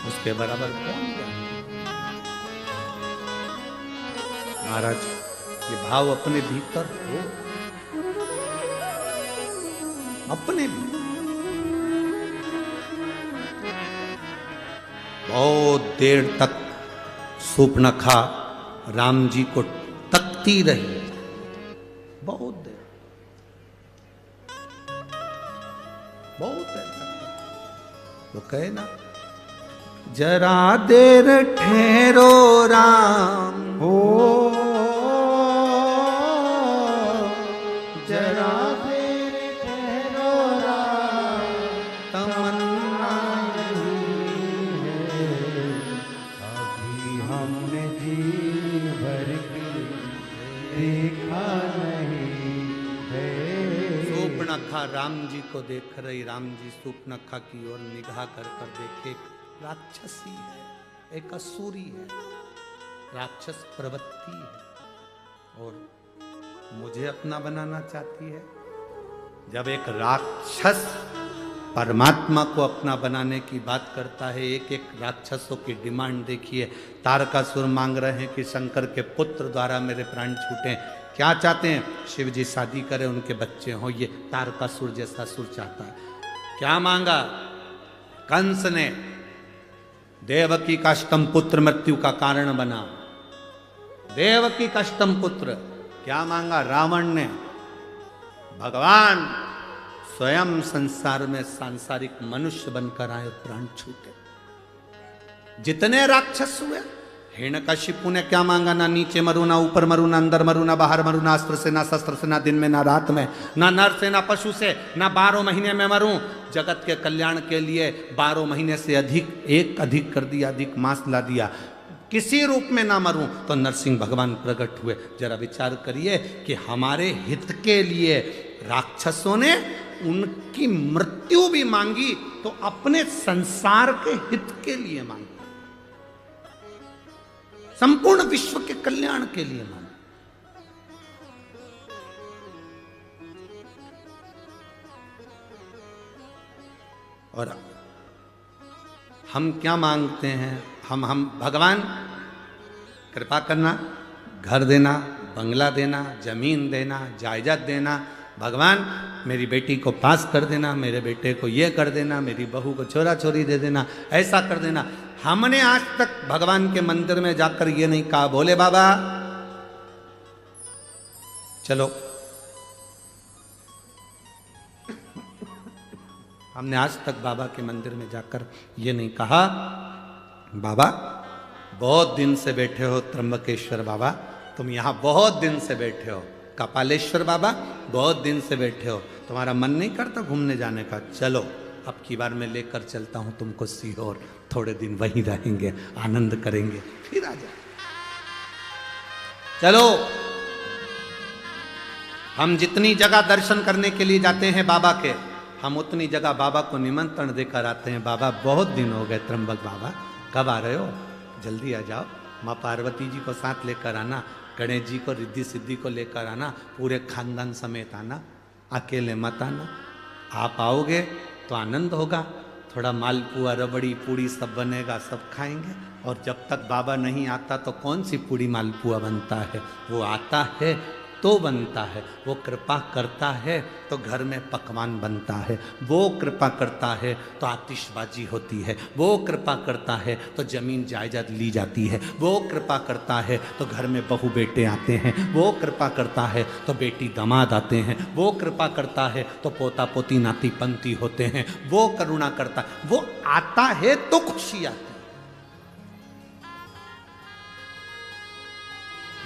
उसके बराबर कौन है महाराज? ये भाव अपने भीतर हो, अपने भी। बहुत देर तक शूर्पणखा राम जी को तकती रही, बहुत देर, बहुत देर तक। वो कहे ना, जरा देर ठहरो राम हो, जरा देर ठहरो राम, तमन्ना नहीं है अभी हमने जी भर के देखा नहीं है। शूर्पणखा राम जी को देख रही, राम जी शूर्पणखा की ओर निगाह कर कर देखे। राक्षसी है, एक असुरी है, राक्षस प्रवृत्ति है, और मुझे अपना बनाना चाहती है। जब एक राक्षस परमात्मा को अपना बनाने की बात करता है, एक एक राक्षसों की डिमांड देखिए। तारकासुर मांग रहे हैं कि शंकर के पुत्र द्वारा मेरे प्राण छूटे। क्या चाहते हैं? शिव जी शादी करें, उनके बच्चे हों। ये तारकासुर जैसा सुर चाहता है। क्या मांगा? कंस ने देवकी का अष्टम पुत्र मृत्यु का कारण बना। देवकी का अष्टम पुत्र। क्या मांगा? रावण ने। भगवान स्वयं संसार में सांसारिक मनुष्य बनकर आए, प्राण छूटे। जितने राक्षस हुए, हिरण्यकशिपु ने क्या मांगा? ना नीचे मरू, ना ऊपर मरू, ना अंदर मरू, ना बाहर मरू, ना अस्त्र से, ना शस्त्र से, ना दिन में, ना रात में, ना नर से, ना पशु से, ना 12 महीने में मरूं। जगत के कल्याण के लिए 12 महीने से अधिक कर दिया, अधिक मास ला दिया। किसी रूप में ना मरूं तो नरसिंह भगवान प्रकट हुए। जरा विचार करिए कि हमारे हित के लिए राक्षसों ने उनकी मृत्यु भी मांगी, तो अपने संसार के हित के लिए मांगी, संपूर्ण विश्व के कल्याण के लिए मांगी। और हम क्या मांगते हैं? हम भगवान कृपा करना, घर देना, बंगला देना, जमीन देना, जायदाद देना। भगवान मेरी बेटी को पास कर देना, मेरे बेटे को ये कर देना, मेरी बहू को छोरा छोरी दे देना, ऐसा कर देना। हमने आज तक भगवान के मंदिर में जाकर ये नहीं कहा, भोले बाबा चलो। हमने आज तक बाबा के मंदिर में जाकर ये नहीं कहा, बाबा बहुत दिन से बैठे हो, त्र्यंबकेश्वर बाबा तुम यहाँ बहुत दिन से बैठे हो, कपालेश्वर बाबा बहुत दिन से बैठे हो, तुम्हारा मन नहीं करता घूमने जाने का? चलो अब की बार मैं लेकर चलता हूँ तुमको सीहोर, थोड़े दिन वहीं रहेंगे, आनंद करेंगे, फिर आ जाए। चलो, हम जितनी जगह दर्शन करने के लिए जाते हैं बाबा के, हम उतनी जगह बाबा को निमंत्रण देकर आते हैं। बाबा बहुत दिन हो गए, त्र्यंबक बाबा कब आ रहे हो? जल्दी आ जाओ। माँ पार्वती जी को साथ लेकर आना, गणेश जी को, रिद्धि सिद्धि को लेकर आना, पूरे खानदान समेत आना, अकेले मत आना। आप आओगे तो आनंद होगा, थोड़ा मालपुआ, रबड़ी, पूड़ी सब बनेगा, सब खाएंगे। और जब तक बाबा नहीं आता तो कौन सी पूड़ी मालपुआ बनता है? वो आता है तो बनता है। वो कृपा करता है तो घर में पकवान बनता है, वो कृपा करता है तो आतिशबाजी होती है, वो कृपा करता है तो जमीन जायदाद ली जाती है, वो कृपा करता है तो घर में बहू बेटे आते हैं, वो कृपा करता है तो बेटी दामाद आते हैं, वो कृपा करता है तो पोता पोती नाती पंती होते हैं, वो करुणा करता, वो आता है तो खुशी आती है।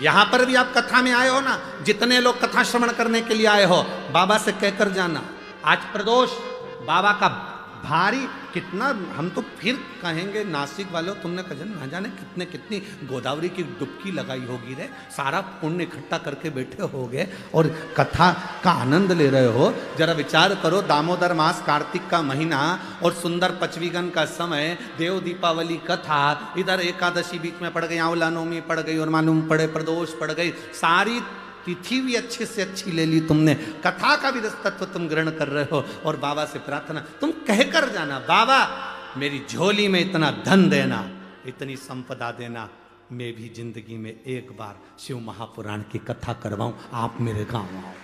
यहां पर भी आप कथा में आए हो ना, जितने लोग कथा श्रवण करने के लिए आए हो, बाबा से कहकर जाना आज प्रदोष बाबा का भारी कितना, हम तो फिर कहेंगे नासिक वालों तुमने कजन ना जाने कितने कितनी गोदावरी की डुबकी लगाई होगी रे, सारा पुण्य इकट्ठा करके बैठे होगे और कथा का आनंद ले रहे हो। जरा विचार करो, दामोदर मास कार्तिक का महीना और सुंदर पचवीगन का समय, देव दीपावली कथा, इधर एकादशी बीच में पड़ गई, आंवला नवमी पड़ गई और मालूम पड़े प्रदोष पड़ गई, सारी तिथि भी अच्छे से अच्छी ले ली तुमने, कथा का भी तत्व तुम ग्रहण कर रहे हो और बाबा से प्रार्थना तुम कहकर जाना, बाबा मेरी झोली में इतना धन देना, इतनी संपदा देना, मैं भी जिंदगी में एक बार शिव महापुराण की कथा करवाऊं, आप मेरे गांव आओ,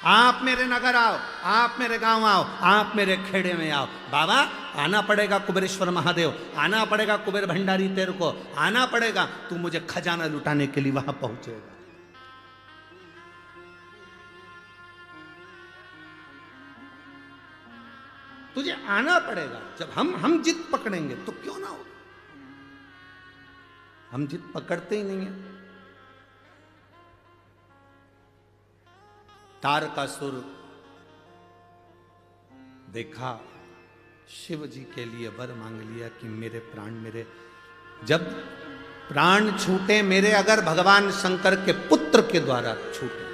आप मेरे नगर आओ, आप मेरे गांव आओ, आप मेरे खेड़े में आओ। बाबा आना पड़ेगा कुबेरेश्वर महादेव, आना पड़ेगा कुबेर भंडारी, तेरे को आना पड़ेगा, तू मुझे खजाना लुटाने के लिए वहां पहुंचेगा। तुझे आना पड़ेगा। जब हम जिद पकड़ेंगे तो क्यों ना हो, हम जिद पकड़ते ही नहीं है। तारकासुर देखा, शिव जी के लिए वर मांग लिया कि मेरे प्राण, मेरे जब प्राण छूटे मेरे, अगर भगवान शंकर के पुत्र के द्वारा छूटे।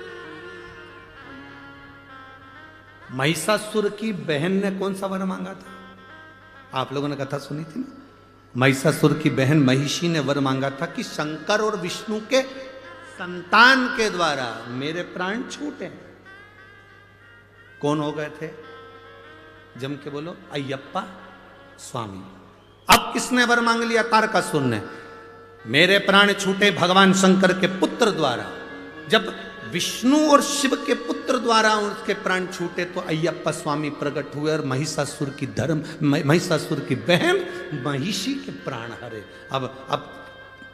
महिषासुर की बहन ने कौन सा वर मांगा था, आप लोगों ने कथा सुनी थी ना, महिषासुर की बहन महिषी ने वर मांगा था कि शंकर और विष्णु के संतान के द्वारा मेरे प्राण छूटे। कौन हो गए थे, जम के बोलो, अय्यप्पा स्वामी। अब किसने वर मांग लिया, तारकासुर ने, मेरे प्राण छूटे भगवान शंकर के पुत्र द्वारा। जब विष्णु और शिव के पुत्र द्वारा उसके प्राण छूटे तो अय्यप्पा स्वामी प्रकट हुए और महिषासुर की बहन महिषी के प्राण हरे। अब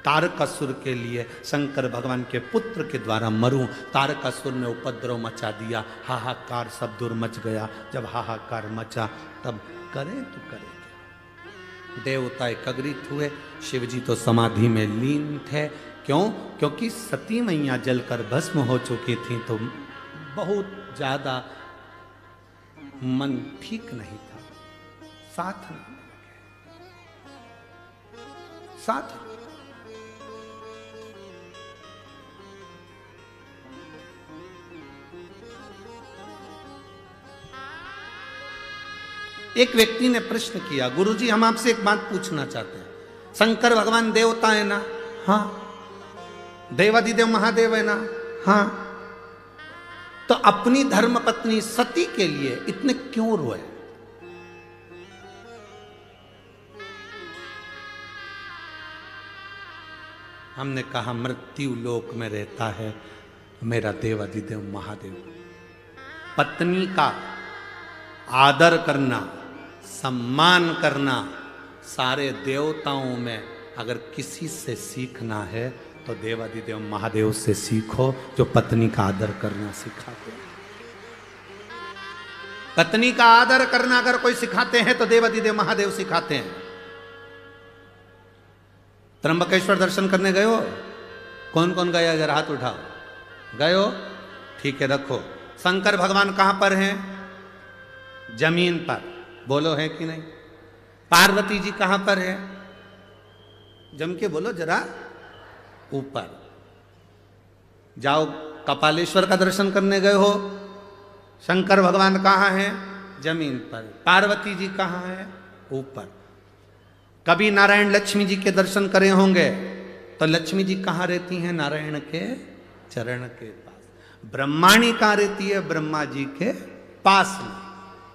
तारकासुर के लिए शंकर भगवान के पुत्र के द्वारा मरूं, तारकासुर ने उपद्रव मचा दिया, हाहाकार सब दूर मच गया। जब हाहाकार मचा तब करे तो करे क्या, देवता एकत्रित हुए, शिव जी तो समाधि में लीन थे। क्यों? क्योंकि सती मैया जलकर भस्म हो चुकी थी, तो बहुत ज्यादा मन ठीक नहीं था, साथ एक व्यक्ति ने प्रश्न किया, गुरुजी हम आपसे एक बात पूछना चाहते हैं, शंकर भगवान देवता है ना? हाँ। देवादिदेव महादेव है ना? हाँ। तो अपनी धर्म पत्नी सती के लिए इतने क्यों रोए? हमने कहा मृत्यु लोक में रहता है मेरा देवादिदेव महादेव। पत्नी का आदर करना, सम्मान करना, सारे देवताओं में अगर किसी से सीखना है तो देवादिदेव महादेव से सीखो, जो पत्नी का आदर करना सिखाते हैं। पत्नी का आदर करना अगर कोई सिखाते हैं तो देवादिदेव महादेव सिखाते हैं। त्र्यंबकेश्वर दर्शन करने गए हो? कौन कौन गया, जरा हाथ उठाओ। गए हो? ठीक है, रखो। शंकर भगवान कहां पर हैं? जमीन पर। बोलो है कि नहीं? पार्वती जी कहां पर है? जम के बोलो जरा, ऊपर। जाओ, कपालेश्वर का दर्शन करने गए हो, शंकर भगवान कहां हैं? जमीन पर। पार्वती जी कहां है? ऊपर। कभी नारायण लक्ष्मी जी के दर्शन करे होंगे तो लक्ष्मी जी कहां रहती हैं? नारायण के चरण के पास। ब्रह्माणी कहां रहती है? ब्रह्मा जी के पास में।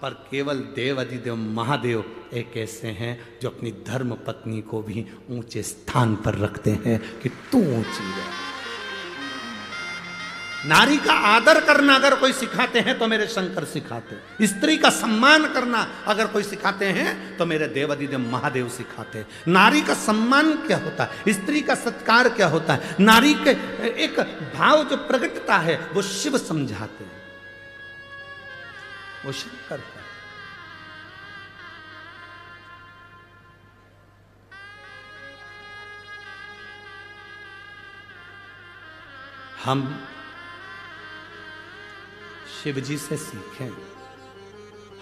पर केवल देवादिदेव महादेव एक ऐसे हैं जो अपनी धर्म पत्नी को भी ऊंचे स्थान पर रखते हैं कि तू ऊंची रह। नारी का आदर करना अगर कोई सिखाते हैं तो मेरे शंकर सिखाते। स्त्री का सम्मान करना अगर कोई सिखाते हैं तो मेरे देवादिदेव महादेव सिखाते। नारी का सम्मान क्या होता है, स्त्री का सत्कार क्या होता है, नारी के एक भाव जो प्रकटता है वो शिव समझाते हैं, वो शंकर का। हम शिव जी से सीखें,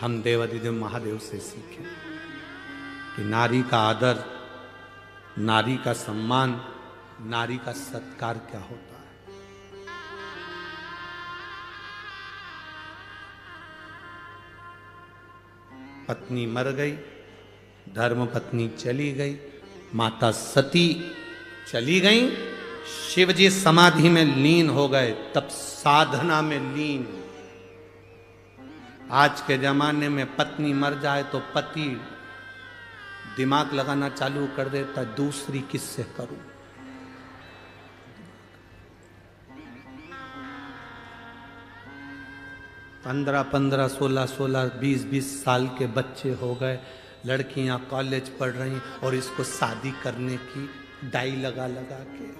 हम देवादिदेव महादेव से सीखें कि नारी का आदर, नारी का सम्मान, नारी का सत्कार क्या होता है। पत्नी मर गई, धर्म पत्नी चली गई, माता सती चली गई, शिव जी समाधि में लीन हो गए, तब साधना में लीन। आज के जमाने में पत्नी मर जाए तो पति दिमाग लगाना चालू कर देता, दूसरी किससे करूं। पंद्रह 16 20 साल के बच्चे हो गए, लड़कियां कॉलेज पढ़ रही और इसको शादी करने की डाई लगा लगा के।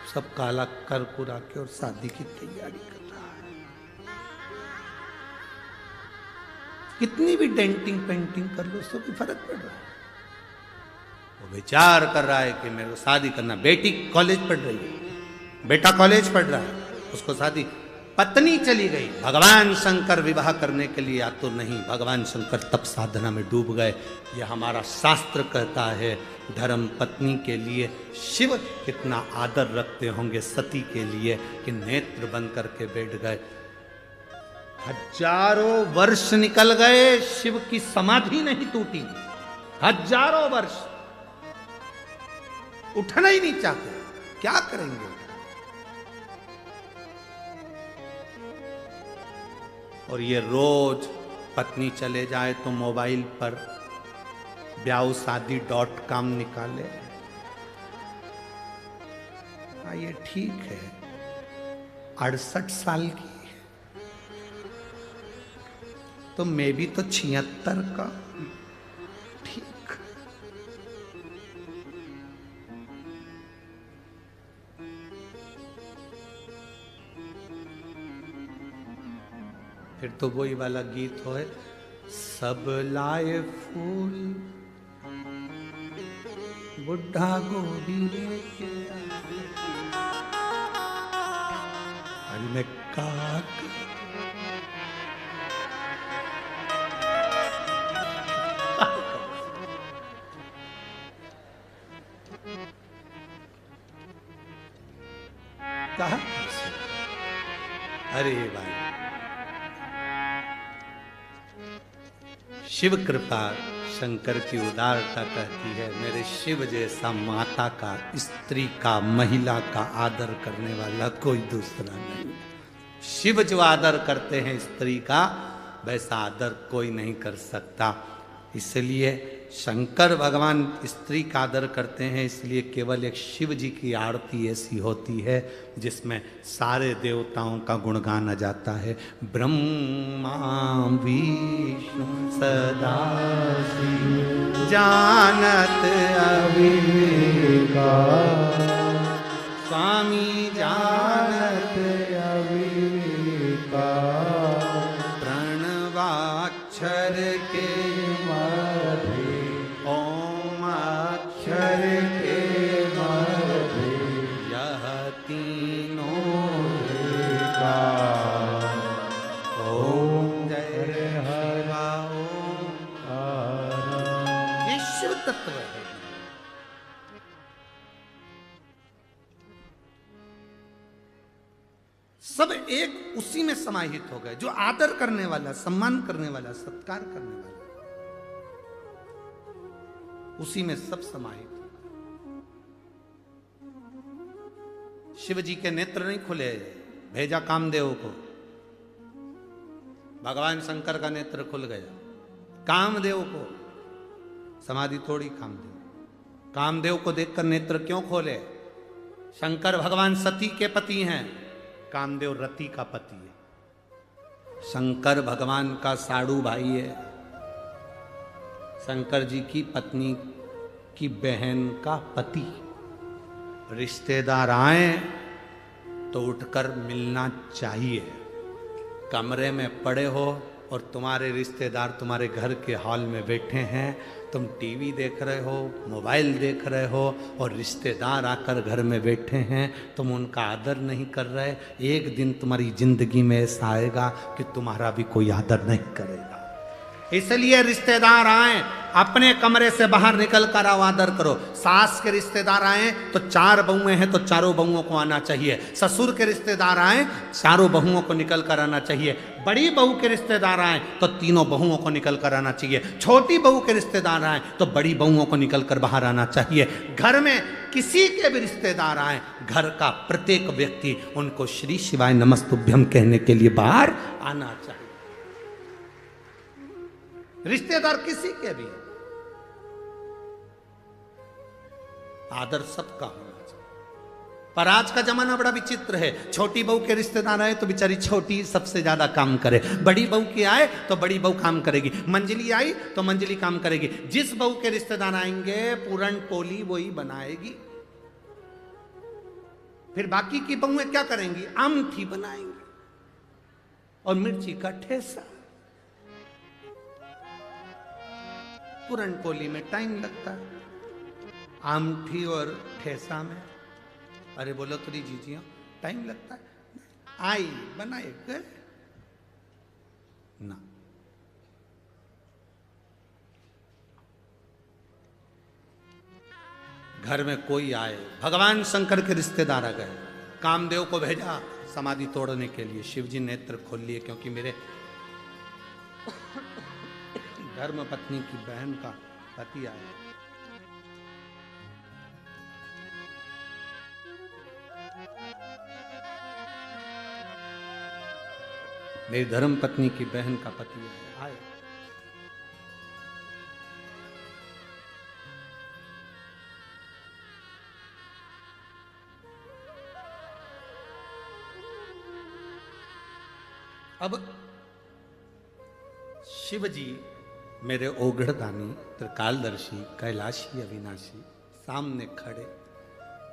सब काला कर कुरा के और शादी की तैयारी कर रहा है। कितनी भी डेंटिंग पेंटिंग कर लो, उससे कोई फर्क पड़ रहा है। वो विचार कर रहा है कि मेरे को शादी करना। बेटी कॉलेज पढ़ रही है, बेटा कॉलेज पढ़ रहा है, उसको शादी। पत्नी चली गई, भगवान शंकर विवाह करने के लिए आतुर नहीं, भगवान शंकर तप साधना में डूब गए। यह हमारा शास्त्र कहता है। धर्म पत्नी के लिए शिव कितना आदर रखते होंगे सती के लिए कि नेत्र बंद करके बैठ गए। हजारों वर्ष निकल गए, शिव की समाधि नहीं टूटी। हजारों वर्ष उठना ही नहीं चाहते, क्या करेंगे। और ये रोज पत्नी चले जाए तो मोबाइल पर ब्याहशादी.com निकाले। हाँ ये ठीक है, 68 साल की तो मैं भी तो 76 का। ठीक, फिर तो वही वाला गीत हो, सब लाए फूल बुढ़ा गोभी लेके अरे मैं काक कहा। अरे भाई शिव कृपा शंकर की उदारता कहती है, मेरे शिव जैसा माता का, स्त्री का, महिला का आदर करने वाला कोई दूसरा नहीं। शिव जो आदर करते हैं स्त्री का, वैसा आदर कोई नहीं कर सकता। इसलिए शंकर भगवान स्त्री का आदर करते हैं, इसलिए केवल एक शिव जी की आरती ऐसी होती है जिसमें सारे देवताओं का गुणगान आ जाता है। ब्रह्मा विष्णु सदा शिव जानत अविवेका, स्वामी जानत अविवेका, प्रणवाक्षर के तत्व है। सब एक उसी में समाहित हो गए, जो आदर करने वाला, सम्मान करने वाला, सत्कार करने वाला, उसी में सब समाहित हो गए। शिव जी के नेत्र नहीं खुले, भेजा कामदेव को, भगवान शंकर का नेत्र खुल गया। कामदेव को समाधि तोड़ी कामदेव। कामदेव को देखकर नेत्र क्यों खोले? शंकर भगवान सती के पति हैं, कामदेव रति का पति है। शंकर भगवान का साड़ू भाई है, शंकर जी की पत्नी की बहन का पति। रिश्तेदार आए तो उठकर मिलना चाहिए। कमरे में पड़े हो और तुम्हारे रिश्तेदार तुम्हारे घर के हॉल में बैठे हैं, तुम टीवी देख रहे हो, मोबाइल देख रहे हो और रिश्तेदार आकर घर में बैठे हैं, तुम उनका आदर नहीं कर रहे, एक दिन तुम्हारी जिंदगी में ऐसा आएगा कि तुम्हारा भी कोई आदर नहीं करेगा। इसलिए रिश्तेदार आए अपने कमरे से बाहर निकल कर आओ, आदर करो। सास के रिश्तेदार आए तो 4 बहुएं हैं तो चारों बहुओं को आना चाहिए। ससुर के रिश्तेदार आए चारों बहुओं को निकल कर आना चाहिए। बड़ी बहू के रिश्तेदार आए तो तीनों बहुओं को निकल कर आना चाहिए। छोटी बहू के रिश्तेदार आए तो बड़ी बहुओं को निकल कर बाहर आना चाहिए। घर में किसी के भी रिश्तेदार आए, घर का प्रत्येक व्यक्ति उनको श्री शिवाय नमस्तुभ्यम कहने के लिए बाहर आना चाहिए। रिश्तेदार किसी के भी, आदर सबका होना चाहिए। पर आज का जमाना बड़ा विचित्र है। छोटी बहू के रिश्तेदार आए तो बेचारी छोटी सबसे ज्यादा काम करे, बड़ी बहू की आए तो बड़ी बहू काम करेगी, मंजली आई तो मंजली काम करेगी। जिस बहू के रिश्तेदार आएंगे पूरन पोली वही बनाएगी। फिर बाकी की बहुएं क्या करेंगी? आमठी बनाएंगी और मिर्ची का ठेसा। पूरनपोली में टाइम लगता है, आमठी और ठेसा में अरे बोलो तो जीजिया टाइम लगता है। आई बनाए गए ना। घर में कोई आए, भगवान शंकर के रिश्तेदार आ गए, कामदेव को भेजा समाधि तोड़ने के लिए। शिव जी नेत्र खोल लिए, क्योंकि मेरे धर्म पत्नी की बहन का पति आया। मेरी धर्म पत्नी की बहन का पति आया। अब शिव जी मेरे ओघड़दानी, त्रिकालदर्शी, कैलाशी, अविनाशी सामने खड़े।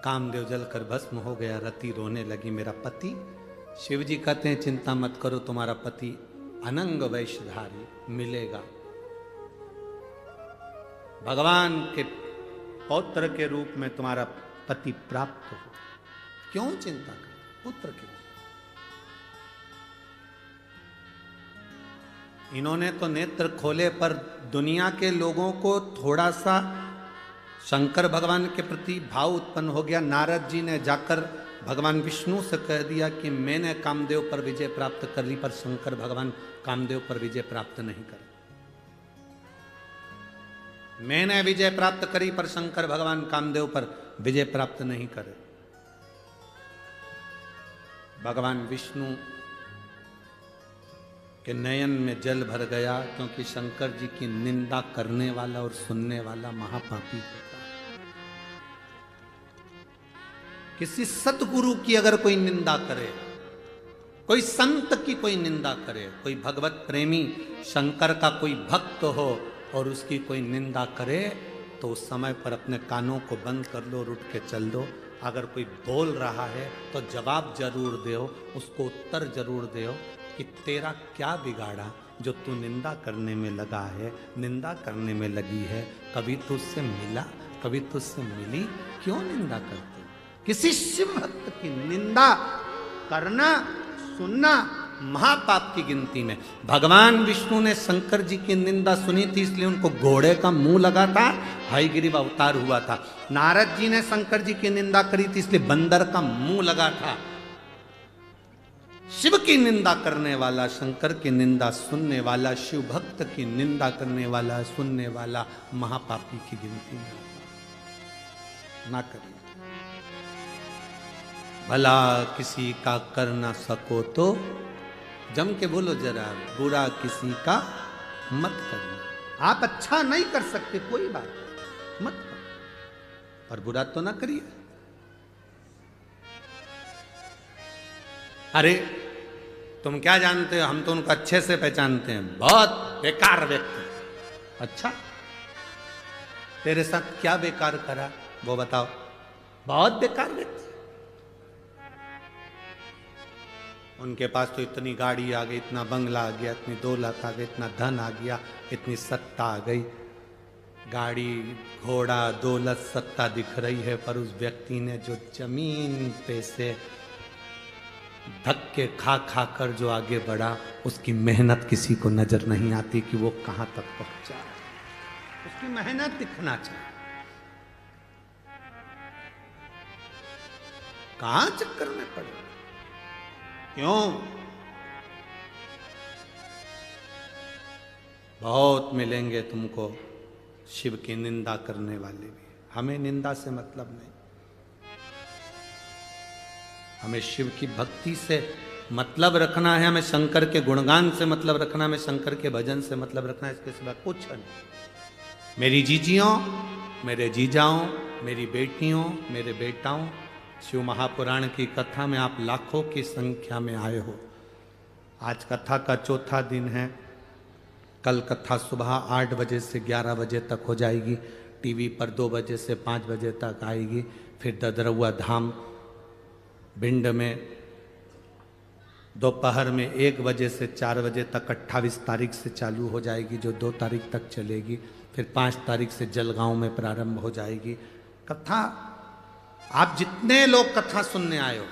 कामदेव जलकर भस्म हो गया, रति रोने लगी, मेरा पति। शिव जी कहते हैं चिंता मत करो, तुम्हारा पति अनंग वैश्यधारी मिलेगा। भगवान के पौत्र के रूप में तुम्हारा पति प्राप्त हो। क्यों चिंता कर? पुत्र के रूप। इन्होंने तो नेत्र खोले, पर दुनिया के लोगों को थोड़ा सा शंकर भगवान के प्रति भाव उत्पन्न हो गया। नारद जी ने जाकर भगवान विष्णु से कह दिया कि मैंने कामदेव पर विजय प्राप्त कर ली, पर शंकर भगवान कामदेव पर विजय प्राप्त नहीं करे। मैंने विजय प्राप्त करी पर शंकर भगवान कामदेव पर विजय प्राप्त नहीं करे। भगवान विष्णु के नयन में जल भर गया, क्योंकि शंकर जी की निंदा करने वाला और सुनने वाला महापापी होता है। किसी सतगुरु की अगर कोई निंदा करे, कोई संत की कोई निंदा करे, कोई भगवत प्रेमी शंकर का कोई भक्त हो और उसकी कोई निंदा करे, तो उस समय पर अपने कानों को बंद कर लो और उठ के चल दो। अगर कोई बोल रहा है तो जवाब जरूर दो, उसको उत्तर जरूर दो कि तेरा क्या बिगाड़ा जो तू निंदा करने में लगा है, निंदा करने में लगी है। कभी तुझसे मिला, कभी तुझसे मिली, क्यों निंदा करते? किसी शिव भक्त की निंदा करना, सुनना महापाप की गिनती में। भगवान विष्णु ने शंकर जी की निंदा सुनी थी, इसलिए उनको घोड़े का मुंह लगा था, हयग्रीव अवतार हुआ था। नारद जी ने शंकर जी की निंदा करी थी, इसलिए बंदर का मुंह लगा था। शिव की निंदा करने वाला, शंकर की निंदा सुनने वाला, शिव भक्त की निंदा करने वाला, सुनने वाला महापापी की गिनती में ना करिए। भला किसी का कर ना सको तो जम के बोलो जरा, बुरा किसी का मत करना। आप अच्छा नहीं कर सकते, कोई बात नहीं, मत करो, पर बुरा तो ना करिए। अरे तुम क्या जानते हो, हम तो उनको अच्छे से पहचानते हैं, बहुत बेकार व्यक्ति। अच्छा, तेरे साथ क्या बेकार करा वो बताओ। बहुत बेकार व्यक्ति। उनके पास तो इतनी गाड़ी आ गई, इतना बंगला आ गया, इतनी दौलत आ गई, इतना धन आ गया, इतनी सत्ता आ गई। गाड़ी घोड़ा दौलत सत्ता दिख रही है, पर उस व्यक्ति ने जो जमीन पे से धक्के खा खा कर जो आगे बढ़ा, उसकी मेहनत किसी को नजर नहीं आती कि वो कहां तक पहुंचा। उसकी मेहनत दिखना चाहिए। कहां चक्कर में पड़े, क्यों? बहुत मिलेंगे तुमको शिव की निंदा करने वाले भी। हमें निंदा से मतलब नहीं, हमें शिव की भक्ति से मतलब रखना है, हमें शंकर के गुणगान से मतलब रखना, हमें शंकर के भजन से मतलब रखना है, इसके सिवा कुछ नहीं। मेरी जीजियों, मेरे जीजाओं, मेरी बेटियों, मेरे बेटाओं, शिव महापुराण की कथा में आप लाखों की संख्या में आए हो। आज कथा का चौथा दिन है। कल कथा सुबह 8 बजे से 11 बजे तक हो जाएगी। टीवी पर 2 बजे से 5 बजे तक आएगी। फिर ददरौआ धाम भिंड में दोपहर में 1 बजे से 4 बजे तक 28 तारीख से चालू हो जाएगी, जो 2 तारीख तक चलेगी। फिर 5 तारीख से जलगांव में प्रारंभ हो जाएगी कथा। आप जितने लोग कथा सुनने आए हो,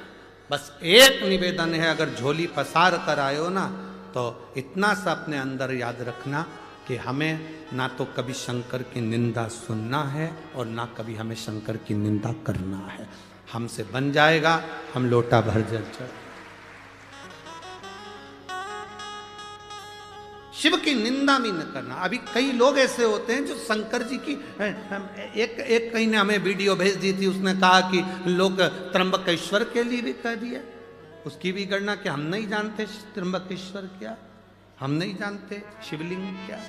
बस एक निवेदन है, अगर झोली पसार कर आए हो ना, तो इतना सा अपने अंदर याद रखना कि हमें ना तो कभी शंकर की निंदा सुनना है और ना कभी हमें शंकर की निंदा करना है। हमसे बन जाएगा, हम लोटा भर जल चढ़े। शिव की निंदा भी न करना। अभी कई लोग ऐसे होते हैं जो शंकर जी की एक कहीं ने हमें वीडियो भेज दी थी, उसने कहा कि लोग त्र्यंबकेश्वर के लिए भी कह दिया। उसकी भी गणना कि हम नहीं जानते त्र्यंबकेश्वर क्या, हम नहीं जानते शिवलिंग क्या।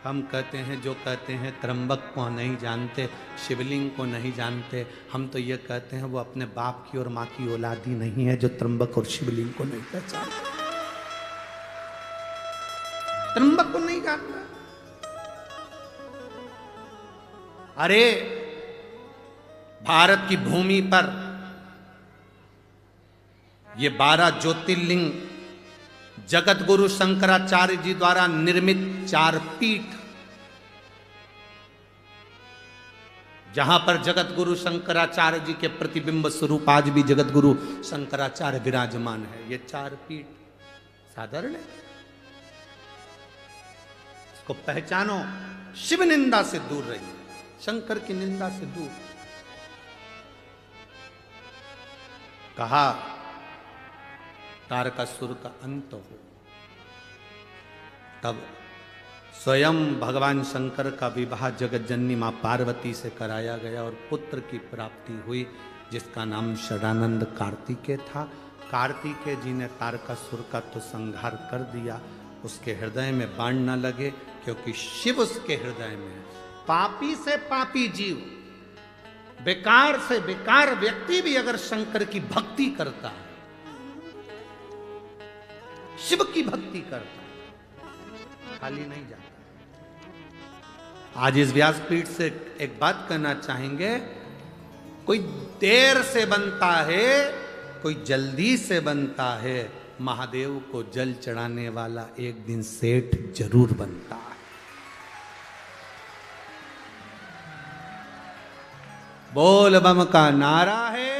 हम कहते हैं, जो कहते हैं त्र्यंबक को नहीं जानते, शिवलिंग को नहीं जानते, हम तो ये कहते हैं वो अपने बाप की और माँ की औलाद ही नहीं है जो त्र्यंबक और शिवलिंग को नहीं पहचानते। त्र्यंबक को नहीं जानता। अरे भारत की भूमि पर ये 12 ज्योतिर्लिंग जगत गुरु शंकराचार्य जी द्वारा निर्मित 4 पीठ, जहां पर जगत गुरु शंकराचार्य जी के प्रतिबिंब स्वरूप आज भी जगत गुरु शंकराचार्य विराजमान है। ये 4 पीठ साधारण है, इसको पहचानो। शिव निंदा से दूर रहिए, शंकर की निंदा से दूर। कहा तारकासुर का अंत हो, तब स्वयं भगवान शंकर का विवाह जगत जननी मां पार्वती से कराया गया और पुत्र की प्राप्ति हुई, जिसका नाम षडानंद कार्तिकेय था। कार्तिकेय जी ने तारकासुर का तो संहार कर दिया, उसके हृदय में बाण न लगे, क्योंकि शिव उसके हृदय में है। पापी से पापी जीव, बेकार से बेकार व्यक्ति भी अगर शंकर की भक्ति करता है, शिव की भक्ति करता है, खाली नहीं जाता। आज इस व्यासपीठ से एक बात कहना चाहेंगे, कोई देर से बनता है, कोई जल्दी से बनता है, महादेव को जल चढ़ाने वाला एक दिन सेठ जरूर बनता है। बोल बम का नारा है,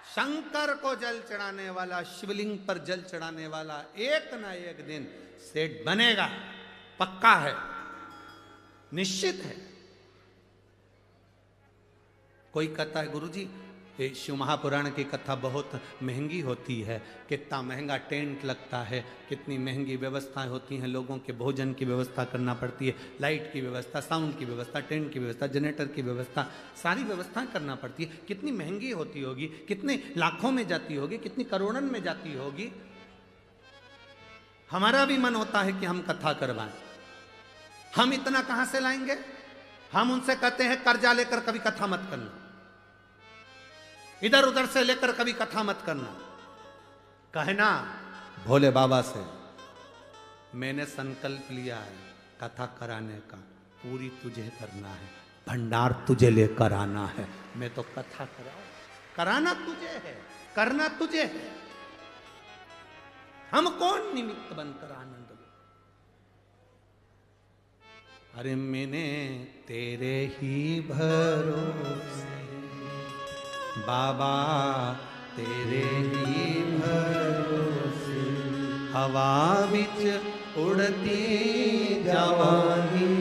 शंकर को जल चढ़ाने वाला, शिवलिंग पर जल चढ़ाने वाला एक ना एक दिन सेठ बनेगा, पक्का है, निश्चित है। कोई कहता है गुरुजी ये शिव महापुराण की कथा बहुत महंगी होती है, कितना महंगा टेंट लगता है, कितनी महंगी व्यवस्थाएं होती हैं, लोगों के भोजन की व्यवस्था करना पड़ती है, लाइट की व्यवस्था, साउंड की व्यवस्था, टेंट की व्यवस्था, जनरेटर की व्यवस्था, सारी व्यवस्थाएं करना पड़ती है, कितनी महंगी होती होगी, कितने लाखों में जाती होगी, कितनी करोड़ों में जाती होगी। हमारा भी मन होता है कि हम कथा करवाएं। हम इतना कहां से लाएंगे? हम उनसे कहते हैं कर्जा लेकर कभी कथा मत करना, इधर उधर से लेकर कभी कथा मत करना। कहना भोले बाबा से, मैंने संकल्प लिया है कथा कराने का, पूरी तुझे करना है, भंडार तुझे लेकर आना है। मैं तो कथा कराना तुझे है, करना तुझे है। हम कौन निमित्त बनकर आनंद लो। अरे मैंने तेरे ही भरोसे बाबा, तेरे ही भरोसे हवा बिच उड़ती जवानी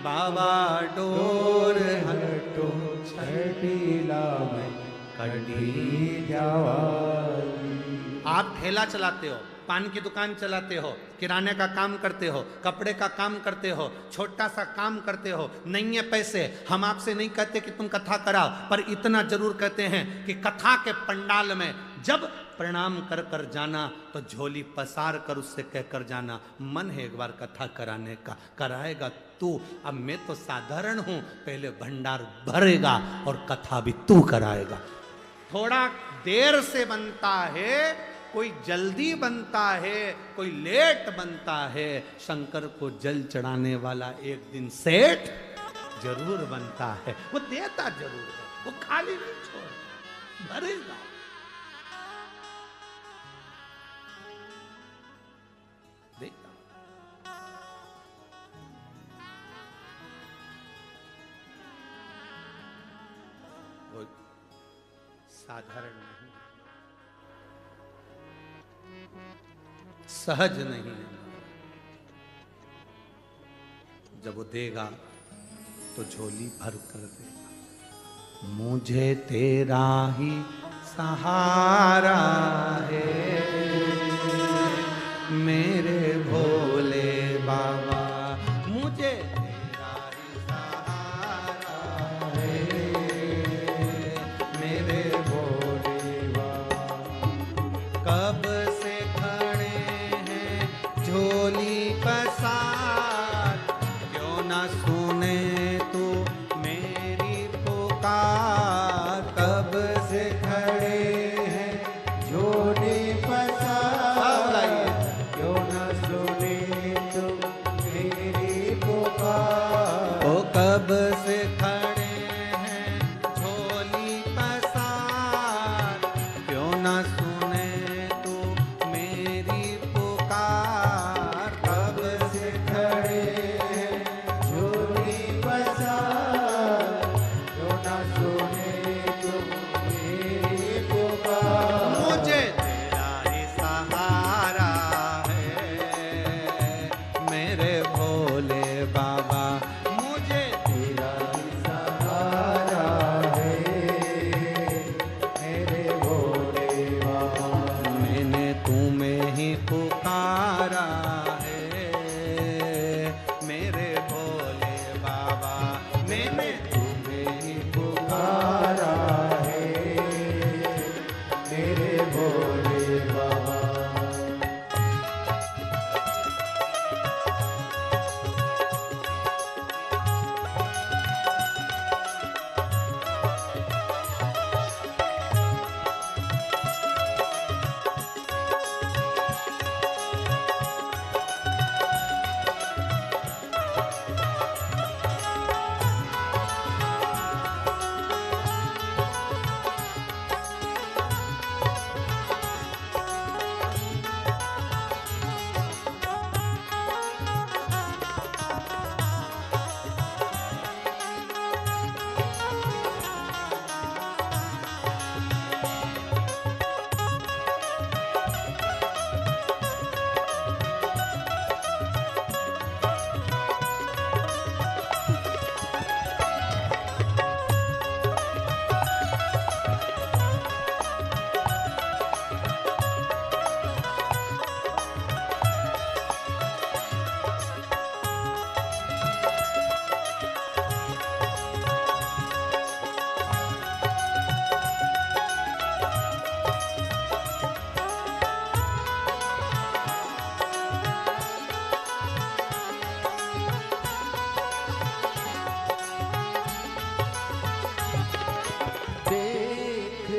बाबा, डोर हटो छटीला में कटी जवानी। आप ठेला चलाते हो, पान की दुकान चलाते हो, किराने का काम करते हो, कपड़े का काम करते हो, छोटा सा काम करते हो, नहीं है पैसे। हम आपसे नहीं कहते कि तुम कथा कराओ, पर इतना जरूर कहते हैं कि कथा के पंडाल में जब प्रणाम कर कर जाना तो झोली पसार कर उससे कहकर जाना, मन है एक बार कथा कराने का, कराएगा तू। अब मैं तो साधारण हूं, पहले भंडार भरेगा और कथा भी तू कराएगा। थोड़ा देर से बनता है, कोई जल्दी बनता है, कोई लेट बनता है। शंकर को जल चढ़ाने वाला एक दिन सेठ जरूर बनता है। वो देता जरूर है, वो खाली नहीं छोड़ता, भरेगा। देता वो साधारण नहीं, सहज नहीं है। जब वो देगा तो झोली भर कर देगा। मुझे तेरा ही सहारा है मेरे भोले बाबा, मुझे तेरा ही सहारा है मेरे भोले बाबा। कब से खड़े हैं झोली पसार, क्यों ना सुने तू मेरी पुकार। कब से खड़े हैं झोली पसार, क्यों ना सुने तू मेरी पुकार। ओ कब से खड़े हैं झोली पसार, क्यों ना सुने तू मेरी पुकार। कब से खड़े हैं झोली पसार, क्यों ना सुने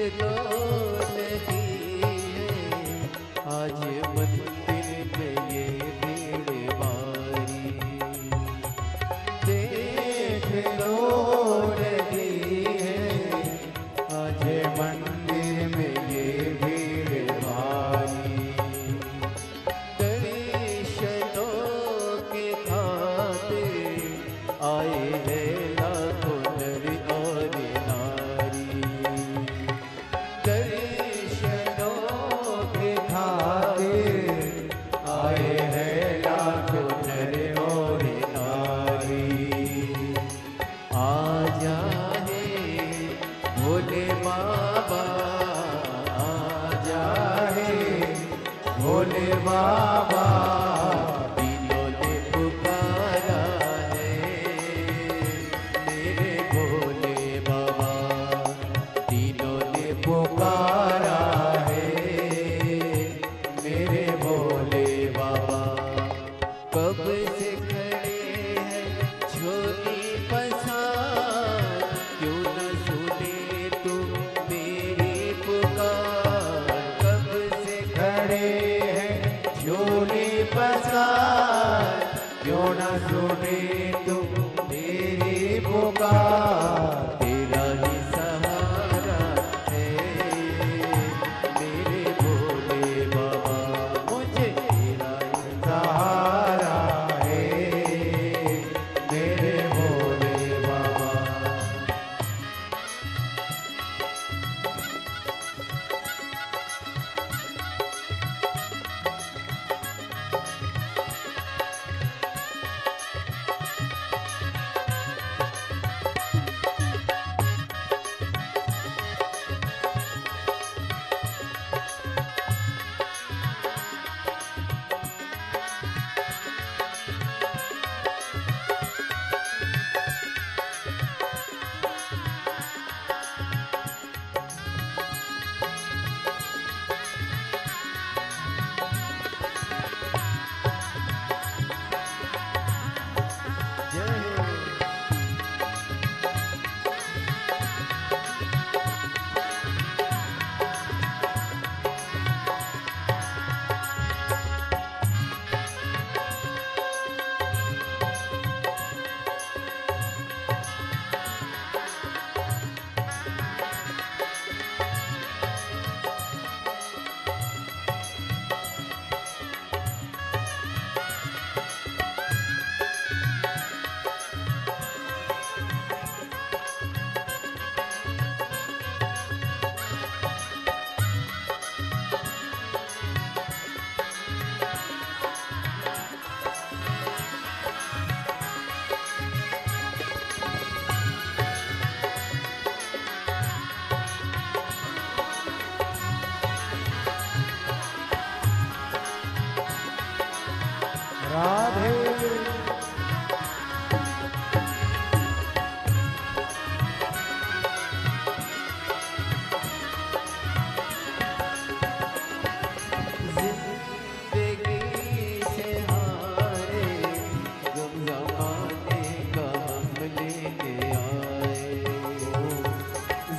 लो नहीं है आज मंदिर में ये भीड़ भारी। देख लो नहीं है आज मंदिर में ये भीड़ भारी। दर्शनों के खातिर आए हैं लाखों नर और नारी। दर्शनों के खातिर आए हैं लाखों नर और नारी। आजा है भोले बाबा, आजा है भोले बाबा, दिलों ने पुकारा है मेरे भोले बाबा, दिलों ने पुकारा है मेरे भोले बाबा। कब से खड़े हैं झोली पसार, क्यों न सुने तुम मेरी पुकार। कब से खड़े हैं झोली पसार, क्यों न सुने तुम मेरी पुकार। तेरा ही सहारा है मेरे भोले बाबा, मुझे तेरा ही सहारा है मेरे भोले बाबा। राधे जिंदगी से हारे गम ज़माने का हम लेके आए।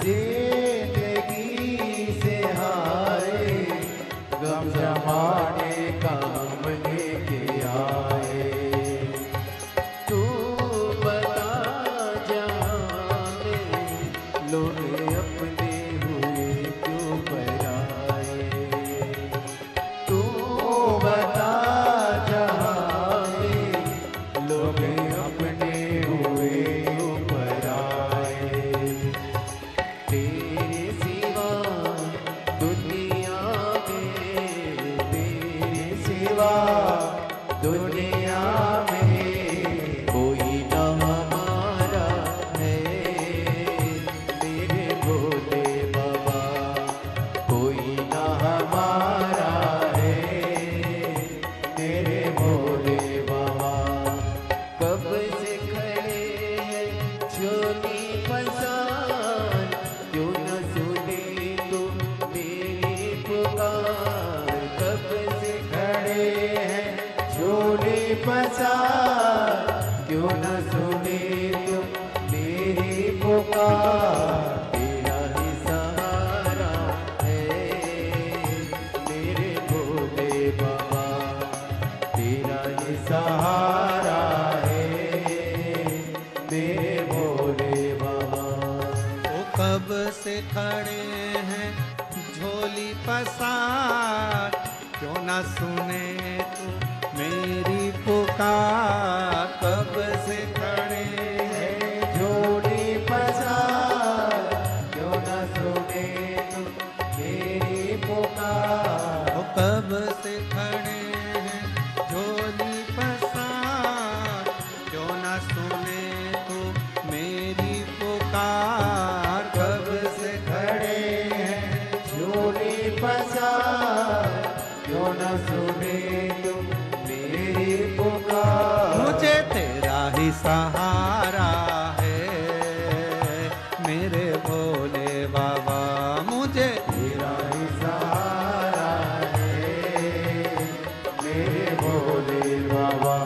जिंदगी से हारे गम ज़माने का हम लेके आए। तू बता जहाँ में लोग अपने हुए क्यों पराए। तू बता जहाँ में लोग अपने हुए क्यों पराए। तेरे सिवा दुनिया में, तेरे सिवा दुनिया में कोई ना हमारा है मेरे भोले बाबा, कोई ना हमारा है मेरे भोले बाबा। कब से खड़े हैं झोली पसार, क्यों न सुने तुम मेरी पुकार। कब से खड़े हैं झोली पसार, क्यों न सुने तुम मेरी पुकार। तेरा ही सहारा कब से खड़े हैं झोली पसार, क्यों ना सुने तू मेरी पुकार। कब से खड़े हैं झोली पसार, क्यों न सुने तू मेरी पुकार। ओ कब से खड़े हैं झोली पसार, क्यों ना सुने तू मेरी पुकार। कब से खड़े हैं झोली पसार, क्यों न सुने तू मेरी पुकार। मुझे तेरा ही सहारा है मेरे भोले बाबा, मुझे तेरा ही सहारा है मेरे भोले बाबा।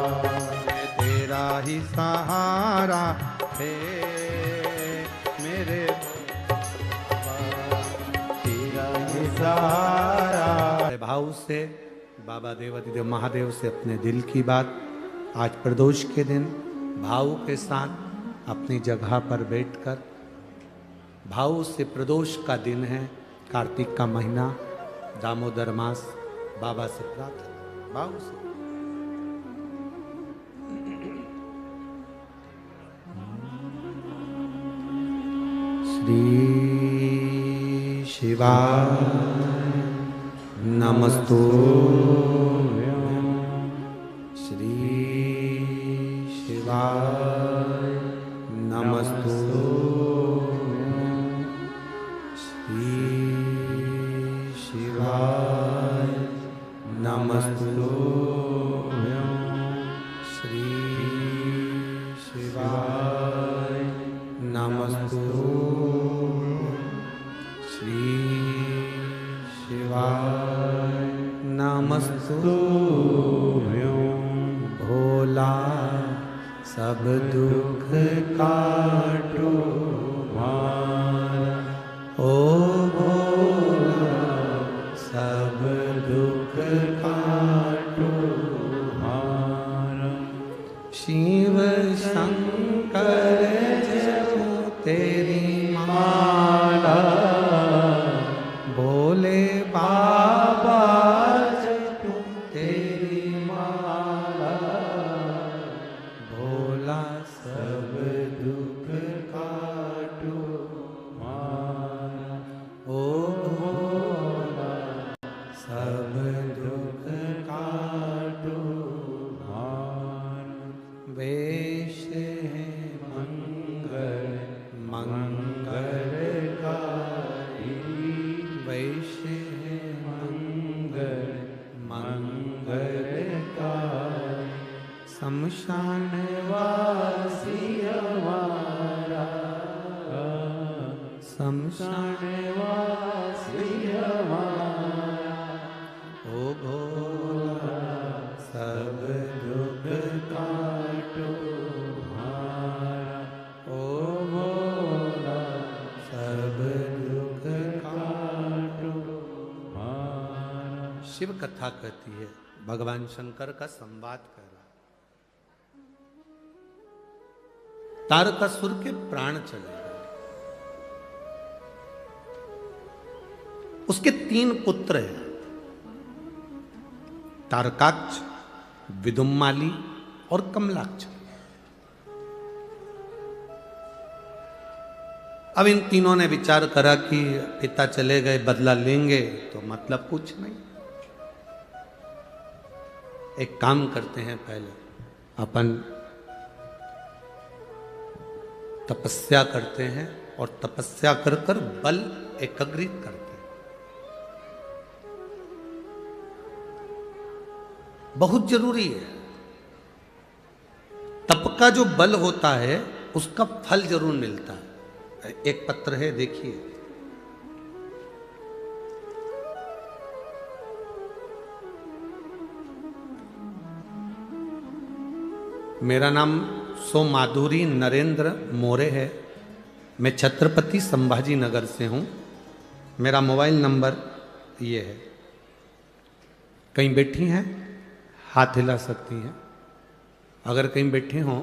तेरा ही सहारा है मेरे तेरा ही सहारा। भाव से बाबा देवाधिदेव महादेव से अपने दिल की बात आज प्रदोष के दिन भाव के साथ अपनी जगह पर बैठकर, भाव से प्रदोष का दिन है, कार्तिक का महीना, दामोदर मास, बाबा से प्रार्थना भाव से। श्री शिवाय नमस्तु, श्री शिवाय नमस्तु, श्री शिवाय नमस्तु, श्री शिवाय नमस्तु, श्री शिवाय नमस्तु। भोला सब दुख काटो मारा, ओ भोला सब दुख काटो मारा। शिव शंकर जपो तेरी माला, भोले बाबा जपो तेरी माला। भोला सब दुख काटो मारा, ओ भोला सब दुख काटो मारा। वेश है मंगल मंगलकारी, वेश है मंगल मंगलकारी। शमशान वासी हमारा, शमशान वासी हमारा। ओ भोला सब दुख काटो मारा, ओ भोला सब दुख काटो मारा। शिव कथा कहती है, भगवान शंकर का संवाद कर रहा। तारकासुर के प्राण चले गए। उसके 3 पुत्र हैं, तारकाक्ष, विदुम्माली और कमलाक्ष। अब इन तीनों ने विचार करा कि पिता चले गए, बदला लेंगे तो मतलब कुछ नहीं। एक काम करते हैं, पहले अपन तपस्या करते हैं और तपस्या कर कर बल एकत्रित करते हैं। बहुत जरूरी है। तप का जो बल होता है उसका फल जरूर मिलता है। एक पत्र है, देखिए। मेरा नाम सो माधुरी नरेंद्र मोरे है। मैं छत्रपति संभाजी नगर से हूँ। मेरा मोबाइल नंबर ये है। कहीं बैठी हैं हाथ हिला सकती हैं। अगर कहीं बैठे हों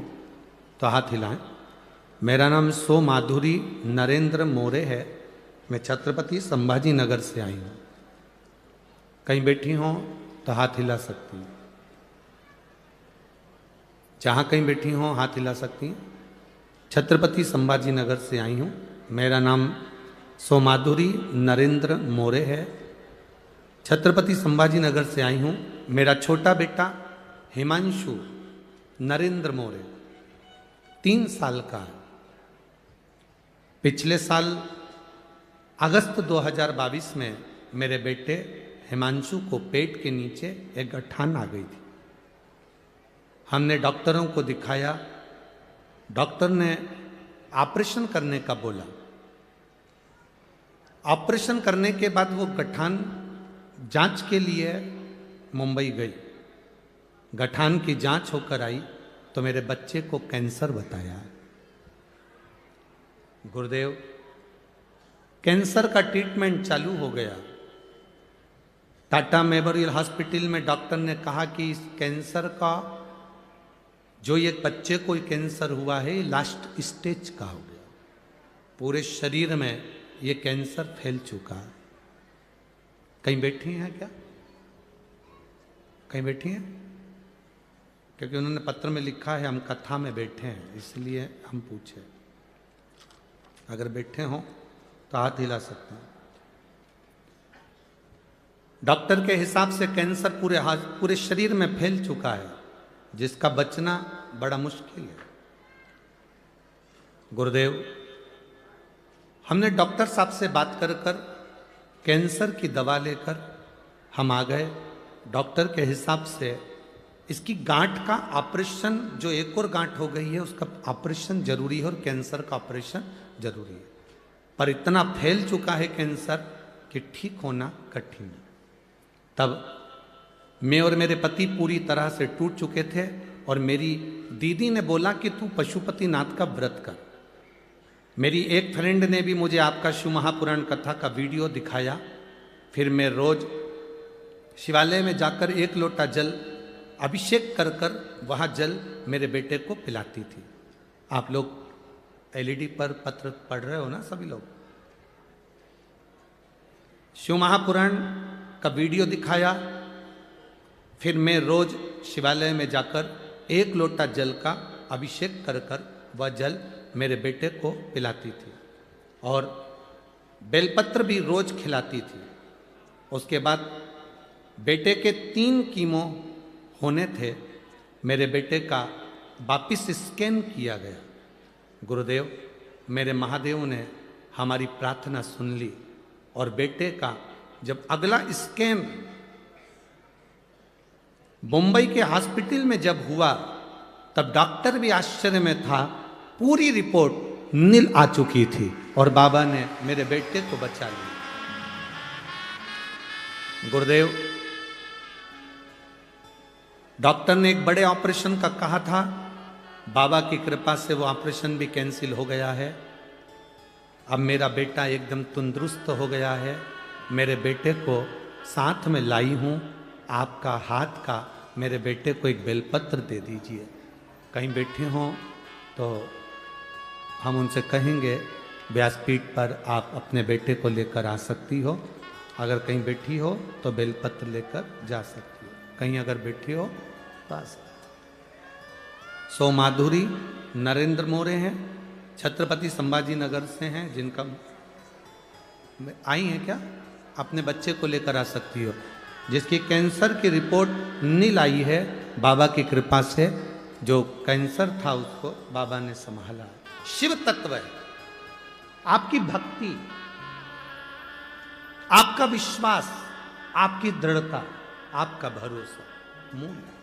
तो हाथ हिलाएं। मेरा नाम सो माधुरी नरेंद्र मोरे है। मैं छत्रपति संभाजी नगर से आई हूँ। कहीं बैठी हो तो हाथ हिला सकती हैं। जहाँ कहीं बैठी हो हाथ हिला सकती हैं। छत्रपति संभाजी नगर से आई हूँ। मेरा नाम सो माधुरी नरेंद्र मोरे है। छत्रपति संभाजी नगर से आई हूँ। मेरा छोटा बेटा हिमांशु नरेंद्र मोरे 3 साल का है। पिछले साल अगस्त 2022 में मेरे बेटे हिमांशु को पेट के नीचे एक गठान आ गई थी। हमने डॉक्टरों को दिखाया। डॉक्टर ने ऑपरेशन करने का बोला। ऑपरेशन करने के बाद वो गठान जांच के लिए मुंबई गई। गठान की जांच होकर आई तो मेरे बच्चे को कैंसर बताया। गुरुदेव, कैंसर का ट्रीटमेंट चालू हो गया। टाटा मेमोरियल हॉस्पिटल में डॉक्टर ने कहा कि इस कैंसर का जो ये बच्चे को कैंसर हुआ है ये लास्ट स्टेज का हो गया। पूरे शरीर में ये कैंसर फैल चुका है। कहीं बैठी हैं क्या? कहीं बैठी हैं? क्योंकि उन्होंने पत्र में लिखा है हम कथा में बैठे हैं, इसलिए हम पूछे। अगर बैठे हो तो हाथ हिला सकते हैं। डॉक्टर के हिसाब से कैंसर पूरे शरीर में फैल चुका है, जिसका बचना बड़ा मुश्किल है। गुरुदेव, हमने डॉक्टर साहब से बात कर कैंसर की दवा लेकर हम आ गए। डॉक्टर के हिसाब से इसकी गांठ का ऑपरेशन, जो एक और गांठ हो गई है उसका ऑपरेशन जरूरी है और कैंसर का ऑपरेशन जरूरी है। पर इतना फैल चुका है कैंसर कि ठीक होना कठिन है। तब मैं और मेरे पति पूरी तरह से टूट चुके थे और मेरी दीदी ने बोला कि तू पशुपतिनाथ का व्रत कर। मेरी एक फ्रेंड ने भी मुझे आपका शिव महापुराण कथा का वीडियो दिखाया। फिर मैं रोज शिवालय में जाकर 1 लोटा जल अभिषेक कर वहाँ जल मेरे बेटे को पिलाती थी। आप लोग एलईडी पर पत्र पढ़ रहे हो ना सभी लोग। शिव महापुराण का वीडियो दिखाया। फिर मैं रोज शिवालय में जाकर 1 लोटा जल का अभिषेक कर वह जल मेरे बेटे को पिलाती थी और बेलपत्र भी रोज खिलाती थी। उसके बाद बेटे के 3 कीमो होने थे। मेरे बेटे का वापिस स्कैन किया गया। गुरुदेव, मेरे महादेव ने हमारी प्रार्थना सुन ली और बेटे का जब अगला स्कैन मुंबई के हॉस्पिटल में जब हुआ तब डॉक्टर भी आश्चर्य में था। पूरी रिपोर्ट नील आ चुकी थी और बाबा ने मेरे बेटे को बचा लिया। गुरुदेव, डॉक्टर ने एक बड़े ऑपरेशन का कहा था। बाबा की कृपा से वो ऑपरेशन भी कैंसिल हो गया है। अब मेरा बेटा एकदम तंदुरुस्त हो गया है। मेरे बेटे को साथ में लाई हूँ। आपका हाथ का मेरे बेटे को एक बेलपत्र दे दीजिए। कहीं बैठे हों तो हम उनसे कहेंगे व्यासपीठ पर आप अपने बेटे को लेकर आ सकती हो। अगर कहीं बैठी हो तो बेलपत्र लेकर जा सकती हो। कहीं अगर बैठी हो तो आ सकती हो। सो माधुरी नरेंद्र मोरे हैं, छत्रपति संभाजी नगर से हैं। जिनका आई हैं क्या? अपने बच्चे को लेकर आ सकती हो। जिसकी कैंसर की रिपोर्ट नील आई है। बाबा की कृपा से जो कैंसर था उसको बाबा ने संभाला। शिव तत्व है। आपकी भक्ति, आपका विश्वास, आपकी दृढ़ता, आपका भरोसा मूल है।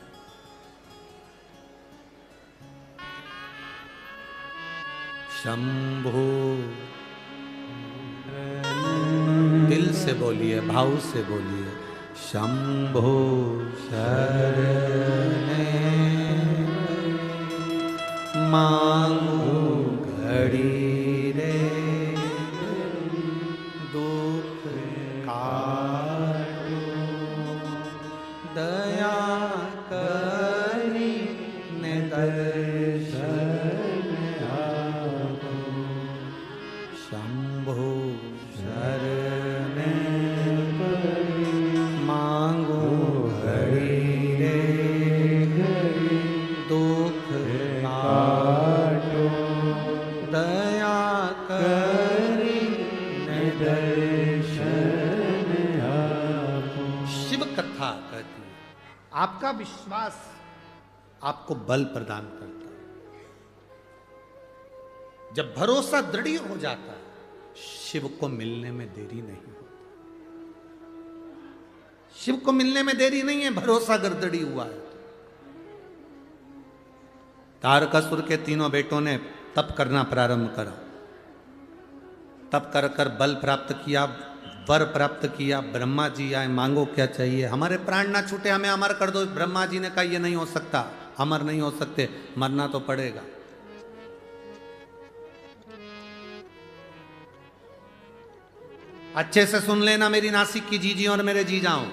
शंभो, दिल से बोलिए, भाव से बोलिए। शंभो शरणे मांगू घड़ी रे दुख काटो दया करी ने दर्शन दर्शन आपको। शिव कथा कहती है आपका विश्वास आपको बल प्रदान करता है। जब भरोसा दृढ़ हो जाता है शिव को मिलने में देरी नहीं होती। शिव को मिलने में देरी नहीं है, भरोसा अगर दृढ़ हुआ है। तारकासुर के तीनों बेटों ने तप करना प्रारंभ करा। तप कर कर बल प्राप्त किया, वर प्राप्त किया। ब्रह्मा जी आए, मांगो क्या चाहिए? हमारे प्राण ना छूटे, हमें अमर कर दो। ब्रह्मा जी ने कहा ये नहीं हो सकता, अमर नहीं हो सकते, मरना तो पड़ेगा। अच्छे से सुन लेना मेरी नासिक की जीजी और मेरे जीजाओं।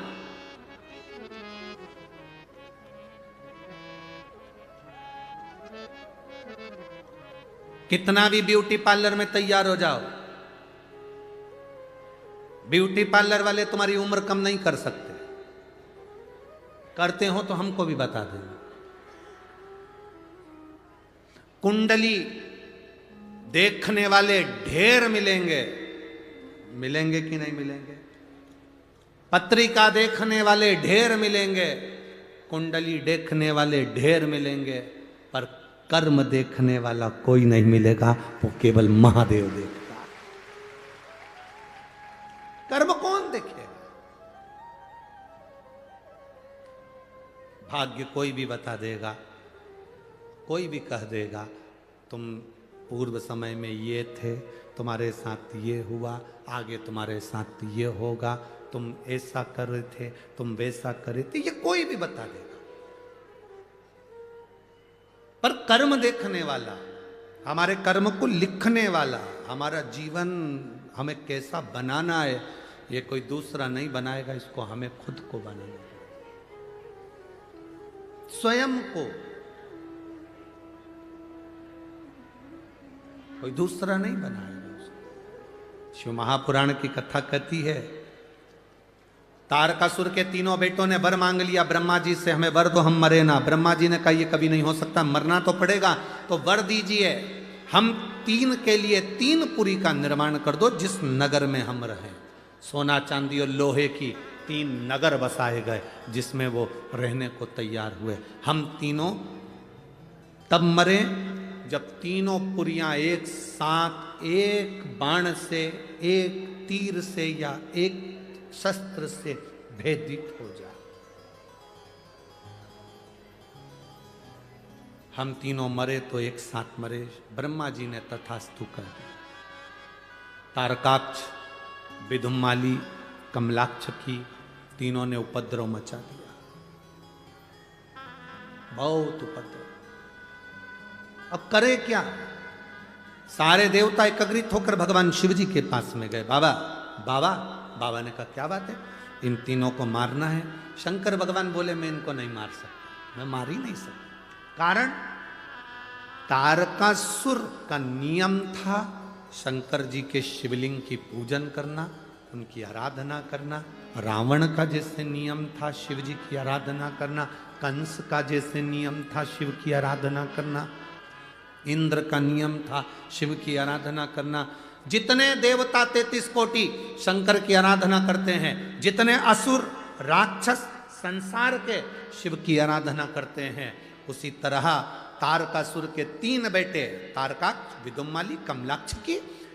कितना भी ब्यूटी पार्लर में तैयार हो जाओ, ब्यूटी पार्लर वाले तुम्हारी उम्र कम नहीं कर सकते। करते हो तो हमको भी बता देना। कुंडली देखने वाले ढेर मिलेंगे, मिलेंगे कि नहीं मिलेंगे? पत्रिका देखने वाले ढेर मिलेंगे, कुंडली देखने वाले ढेर मिलेंगे, पर कर्म देखने वाला कोई नहीं मिलेगा। वो केवल महादेव देखेगा। कर्म कौन देखेगा? भाग्य कोई भी बता देगा, कोई भी कह देगा तुम पूर्व समय में ये थे, तुम्हारे साथ ये हुआ, आगे तुम्हारे साथ ये होगा, तुम ऐसा कर रहे थे, तुम वैसा कर रहे थे, ये कोई भी बता देगा। पर कर्म देखने वाला, हमारे कर्म को लिखने वाला, हमारा जीवन हमें कैसा बनाना है, ये कोई दूसरा नहीं बनाएगा, इसको हमें खुद को बनाना है, स्वयं को। कोई दूसरा नहीं बनाएगा उसको। शिव महापुराण की कथा कहती है तारकासुर के तीनों बेटों ने वर मांग लिया ब्रह्मा जी से, हमें वर दो, हम मरे ना। ब्रह्मा जी ने कहा ये कभी नहीं हो सकता, मरना तो पड़ेगा, तो वर दीजिए, हम तीन के लिए तीन पुरी का निर्माण कर दो जिस नगर में हम रहें। सोना चांदी और लोहे की तीन नगर बसाए गए जिसमें वो रहने को तैयार हुए। हम तीनों तब मरे जब तीनों पुरियां एक साथ एक बाण से, एक तीर से या एक शस्त्र से भेदित हो जाए। हम तीनों मरे तो एक साथ मरे। ब्रह्मा जी ने तथास्तु कर दिया। तारकाक्ष, विदुम्माली, कमलाक्ष की तीनों ने उपद्रव मचा दिया, बहुत उपद्रव। अब करे क्या? सारे देवता एकत्रित होकर भगवान शिव जी के पास में गए। बाबा बाबा बाबा ने कहा क्या बात है, इन तीनों को मारना है। शंकर भगवान बोले मैं इनको नहीं मार सकता, मैं मार ही नहीं सकता। कारण तारकासुर का नियम था शंकर जी के शिवलिंग की पूजन करना, उनकी आराधना करना। रावण का जैसे नियम था शिव जी की आराधना करना, कंस का जैसे नियम था शिव की आराधना करना, इंद्र का नियम था शिव की आराधना करना। जितने देवता 33 कोटि शंकर की आराधना करते हैं, जितने असुर राक्षस संसार के शिव की आराधना करते हैं, उसी तरह तारकासुर के तीन बेटे तारकाक्ष, विदुम्माली, कमलाक्ष की,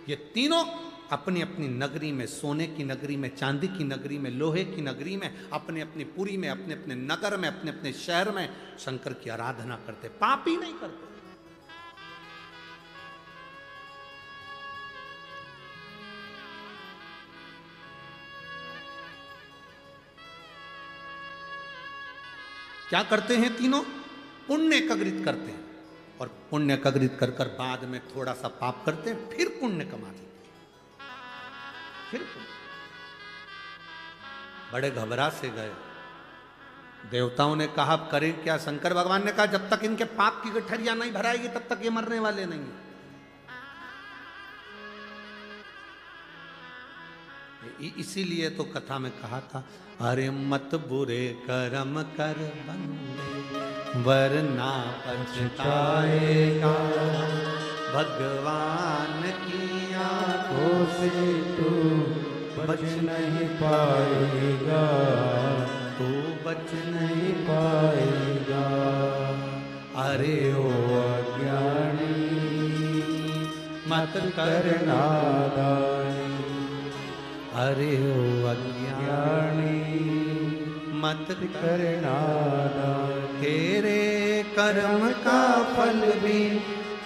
ये तीनों अपनी अपनी नगरी में, सोने की नगरी में, चांदी की नगरी में, लोहे की नगरी में, अपने अपनी पुरी में, अपने अपने नगर में, अपने अपने शहर में शंकर की आराधना करते। पाप ही नहीं करते। क्या करते हैं तीनों? पुण्य एकत्रित करते हैं, और पुण्य एकत्रित कर कर बाद में थोड़ा सा पाप करते हैं, फिर पुण्य कमा देते हैं, फिर पुण्य। बड़े घबरा से गए। देवताओं ने कहा अब करें क्या? शंकर भगवान ने कहा जब तक इनके पाप की गठरियां नहीं भराएगी तब तक ये मरने वाले नहीं है। इसीलिए तो कथा में कहा था, अरे मत बुरे कर्म कर बंदे वरना पछताएगा, भगवान की आंखों से तू नहीं पाएगा, तू बच नहीं पाएगा। अरे ओ अज्ञानी मत कर नादानी, अरे ओ अज्ञानी मत कर नादानी। तेरे कर्म का फल भी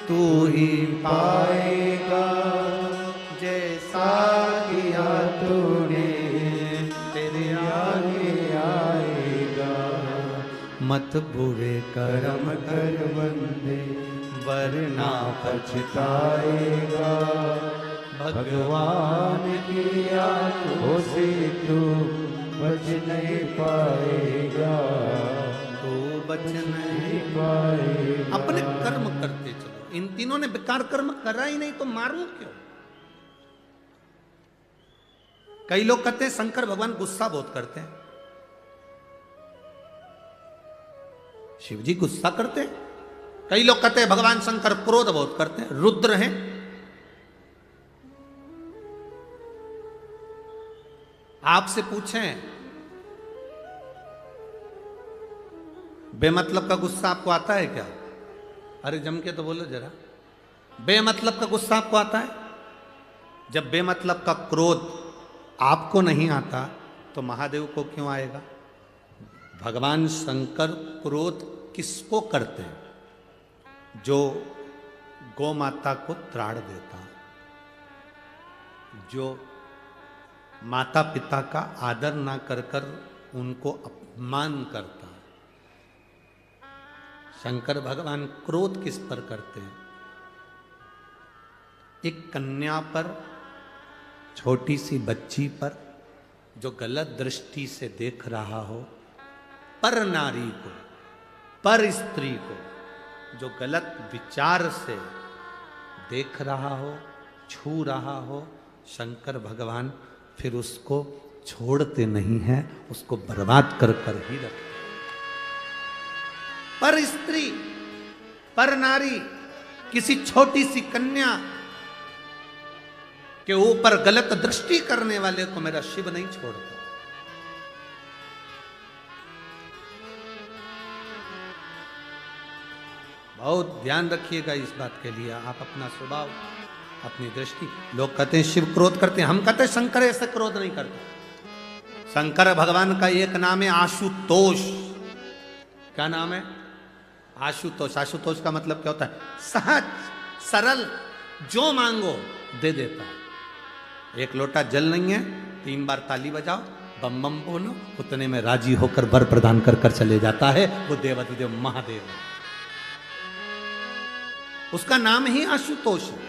तू ही पाएगा, जैसा किया तूने तेरे आगे आएगा। मत बुरे कर्म कर बंदे वरना पछताएगा। भगवान भगवान की आंखों से तू बच नहीं पाएगा, तू बच नहीं पाएगा। अपने कर्म करते चलो। इन तीनों ने बेकार कर्म करा ही नहीं तो मारूं क्यों? कई लोग कहते हैं शंकर भगवान गुस्सा बहुत करते हैं। शिव जी गुस्सा करते हैं। कई लोग कहते हैं भगवान शंकर क्रोध बहुत करते हैं, रुद्र हैं। आपसे पूछें बेमतलब का गुस्सा आपको आता है क्या? अरे जम के तो बोलो जरा, बेमतलब का गुस्सा आपको आता है? जब बेमतलब का क्रोध आपको नहीं आता तो महादेव को क्यों आएगा? भगवान शंकर क्रोध किसको करते हैं? जो गौ माता को त्राण देता, जो माता पिता का आदर ना कर कर उनको अपमान करता। शंकर भगवान क्रोध किस पर करते हैं? एक कन्या पर, छोटी सी बच्ची पर जो गलत दृष्टि से देख रहा हो, पर नारी को, पर स्त्री को जो गलत विचार से देख रहा हो, छू रहा हो, शंकर भगवान फिर उसको छोड़ते नहीं हैं, उसको बर्बाद कर कर ही रखते। पर स्त्री, पर नारी, किसी छोटी सी कन्या के ऊपर गलत दृष्टि करने वाले को मेरा शिव नहीं छोड़ता। बहुत ध्यान रखिएगा इस बात के लिए। आप अपना स्वभाव, अपनी दृष्टि, लोग कहते हैं शिव क्रोध करते हैं, हम कहते हैं शंकर ऐसे क्रोध नहीं करते। शंकर भगवान का एक नाम है आशुतोष। क्या नाम है? आशुतोष। आशुतोष का मतलब क्या होता है? सहज, सरल, जो मांगो दे देता है। एक लोटा जल नहीं है, 3 बार ताली बजाओ, बम बम बोलो, उतने में राजी होकर वर प्रदान कर कर चले जाता है। वो देवाधिदेव महादेव है। उसका नाम ही आशुतोष है।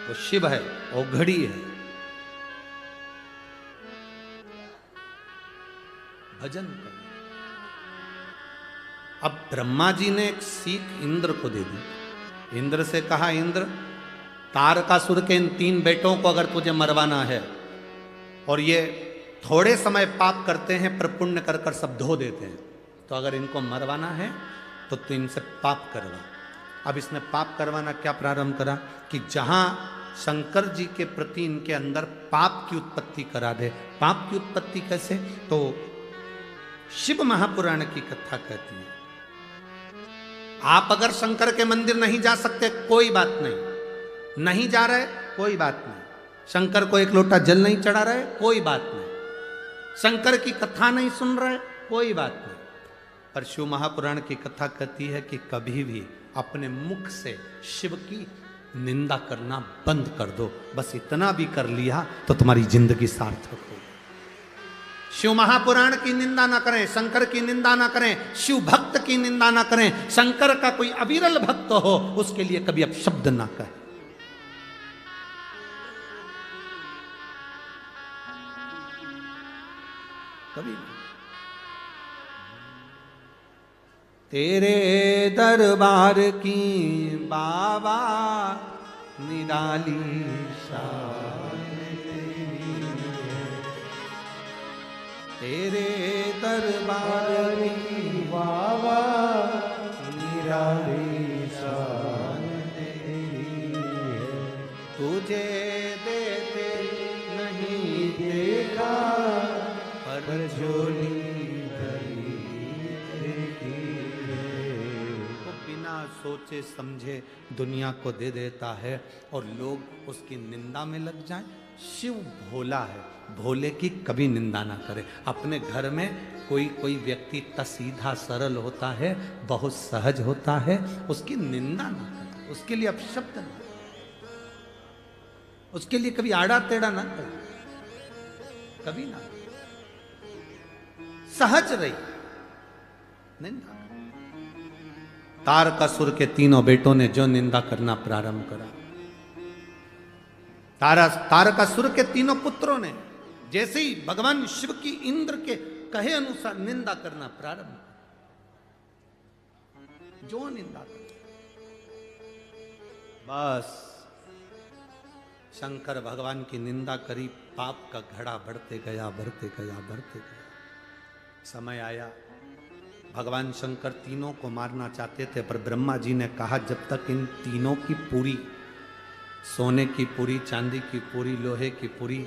वो शिव है, औघड़ी है। भजन करो। अब ब्रह्मा जी ने एक सीख इंद्र को दे दी। इंद्र से कहा, इंद्र तारकासुर के इन 3 बेटों को अगर तुझे मरवाना है, और ये थोड़े समय पाप करते हैं पर पुण्य कर कर सब धो देते हैं, तो अगर इनको मरवाना है तो तू इनसे पाप करवा। अब इसने पाप करवाना क्या प्रारंभ करा कि जहां शंकर जी के प्रति इनके अंदर पाप की उत्पत्ति करा दे। पाप की उत्पत्ति कैसे? तो शिव महापुराण की कथा कहती है, आप अगर शंकर के मंदिर नहीं जा सकते कोई बात नहीं, नहीं जा रहे कोई बात नहीं, शंकर को एक लोटा जल नहीं चढ़ा रहे कोई बात नहीं, शंकर की कथा नहीं सुन रहे कोई बात नहीं, पर शिव महापुराण की कथा कहती है कि कभी भी अपने मुख से शिव की निंदा करना बंद कर दो। बस इतना भी कर लिया तो तुम्हारी जिंदगी सार्थक हो। शिव महापुराण की निंदा ना करें, शंकर की निंदा ना करें, शिव भक्त की निंदा ना करें। शंकर का कोई अविरल भक्त हो उसके लिए कभी अब शब्द ना कहें। कभी तेरे दरबार की बाबा निराली शान तेरे दरबार की बाबा निराली शान तेरी है। तुझे देते नहीं देखा, पर झोली भरी देखी है। वो बिना सोचे समझे दुनिया को दे देता है और लोग उसकी निंदा में लग जाएं। शिव भोला है, भोले की कभी निंदा ना करे। अपने घर में कोई व्यक्ति सीधा सरल होता है, बहुत सहज होता है, उसकी निंदा ना करे, उसके लिए अपशब्द ना, उसके लिए कभी आड़ा टेढ़ा ना करे, कभी ना, सहज रही, निंदा। तारकासुर के तीनों बेटों ने जो निंदा करना प्रारंभ करा, तारकासुर के तीनों पुत्रों ने जैसे ही भगवान शिव की इंद्र के कहे अनुसार निंदा करना प्रारंभ, जो निंदा कर, बस शंकर भगवान की निंदा करी, पाप का घड़ा बढ़ते गया, बढ़ते गया, बढ़ते गया। समय आया, भगवान शंकर तीनों को मारना चाहते थे, पर ब्रह्मा जी ने कहा जब तक इन तीनों की पूरी, सोने की पूरी, चांदी की पूरी, लोहे की पूरी,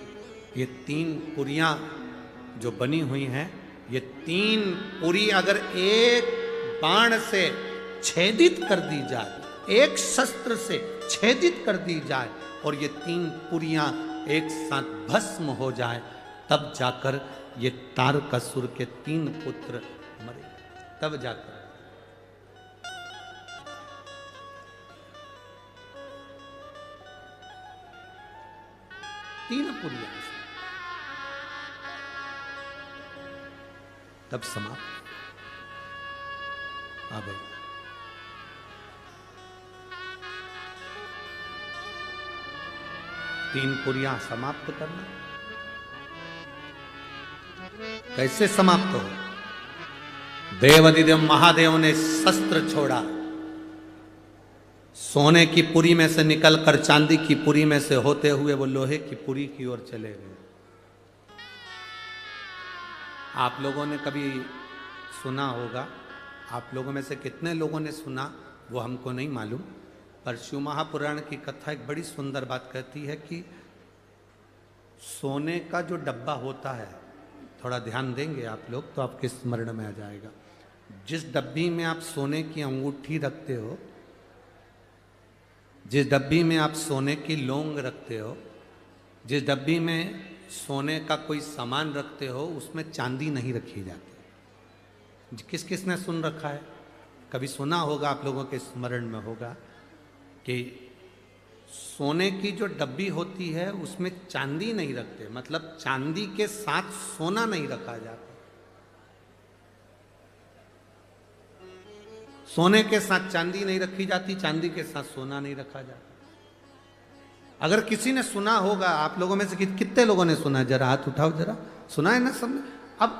ये 3 पुरियां जो बनी हुई हैं, ये 3 पुरी अगर एक बाण से छेदित कर दी जाए, एक शस्त्र से छेदित कर दी जाए और ये 3 पुरियां एक साथ भस्म हो जाए, तब जाकर ये तारकासुर के 3 पुत्र मरे, तब जाकर। तीन पुरियां तब समाप्त। आ गए। तीन पुरियां समाप्त करना, कैसे समाप्त हो? देवाधिदेव महादेव ने शस्त्र छोड़ा, सोने की पुरी में से निकलकर चांदी की पुरी में से होते हुए वो लोहे की पुरी की ओर चले गए। आप लोगों ने कभी सुना होगा, आप लोगों में से कितने लोगों ने सुना वो हमको नहीं मालूम, पर शिव महापुराण की कथा एक बड़ी सुंदर बात कहती है कि सोने का जो डब्बा होता है, थोड़ा ध्यान देंगे आप लोग तो आपके स्मरण में आ जाएगा। जिस डब्बी में आप सोने की अंगूठी रखते हो, जिस डब्बी में आप सोने की लौंग रखते हो, जिस डब्बी में सोने का कोई सामान रखते हो, उसमें चांदी नहीं रखी जाती। किस किस ने सुन रखा है? कभी सुना होगा, आप लोगों के स्मरण में होगा कि सोने की जो डब्बी होती है उसमें चांदी नहीं रखते, मतलब चांदी के साथ सोना नहीं रखा जाता। सोने के साथ चांदी नहीं रखी जाती, चांदी के साथ सोना नहीं रखा जाता। अगर किसी ने सुना होगा, आप लोगों में से कितने लोगों ने सुना है? जरा हाथ उठाओ, जरा सुना है ना सबने? अब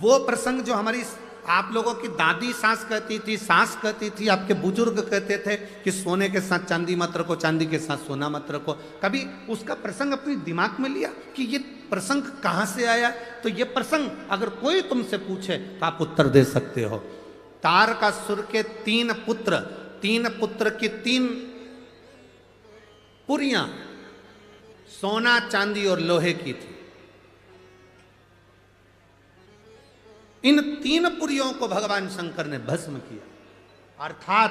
वो प्रसंग जो हमारी आप लोगों की दादी सास कहती थी, सास कहती थी, आपके बुजुर्ग कहते थे कि सोने के साथ चांदी मत रखो, चांदी के साथ सोना मत रखो, कभी उसका प्रसंग अपने दिमाग में लिया कि ये प्रसंग कहाँ से आया? तो ये प्रसंग अगर कोई तुमसे पूछे तो आप उत्तर दे सकते हो। तारकासुर के 3 पुत्र की 3 पुरियां सोना, चांदी और लोहे की थी। इन 3 पुरियों को भगवान शंकर ने भस्म किया, अर्थात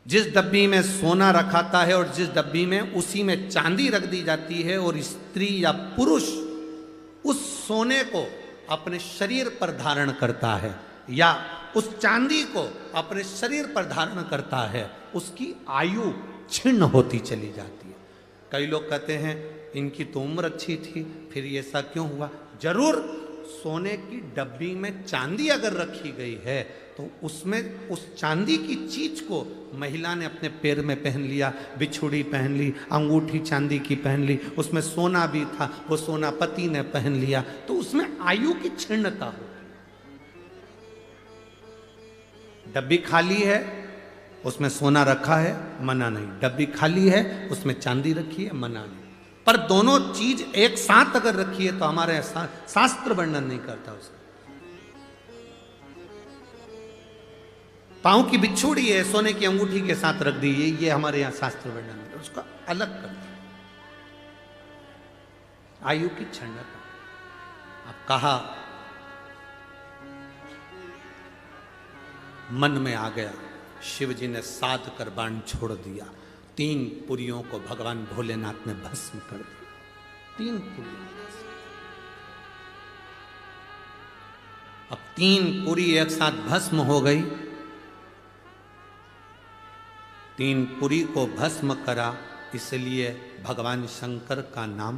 जिस डब्बी में सोना रखाता है और जिस डब्बी में उसी में चांदी रख दी जाती है और स्त्री या पुरुष उस सोने को अपने शरीर पर धारण करता है या उस चांदी को अपने शरीर पर धारण करता है, उसकी आयु छिन्न होती चली जाती है। कई लोग कहते हैं इनकी तो उम्र अच्छी थी, फिर ये ऐसा क्यों हुआ? जरूर सोने की डब्बी में चांदी अगर रखी गई है तो उसमें उस चांदी की चीज को महिला ने अपने पैर में पहन लिया, बिछुड़ी पहन ली, अंगूठी चांदी की पहन ली, उसमें सोना भी था, वो सोना पति ने पहन लिया, तो उसमें आयु की क्षीणता हो। डब्बी खाली है, उसमें सोना रखा है, मना नहीं। डब्बी खाली है, उसमें चांदी रखी है, मना नहीं। पर दोनों चीज एक साथ अगर रखी है तो हमारे शास्त्र वर्णन नहीं करता उसका। पांव की बिच्छूड़ी है, सोने की अंगूठी के साथ रख दी, ये हमारे यहां शास्त्र वर्णन है, उसको अलग कर दिया। आयु की क्षणता। अब कहा, मन में आ गया, शिव जी ने साध कर बाण छोड़ दिया, 3 पुरियों को भगवान भोलेनाथ ने भस्म कर दिया। 3 पुरियों। अब 3 पुरी एक साथ भस्म हो गई। 3 पुरी को भस्म करा, इसलिए भगवान शंकर का नाम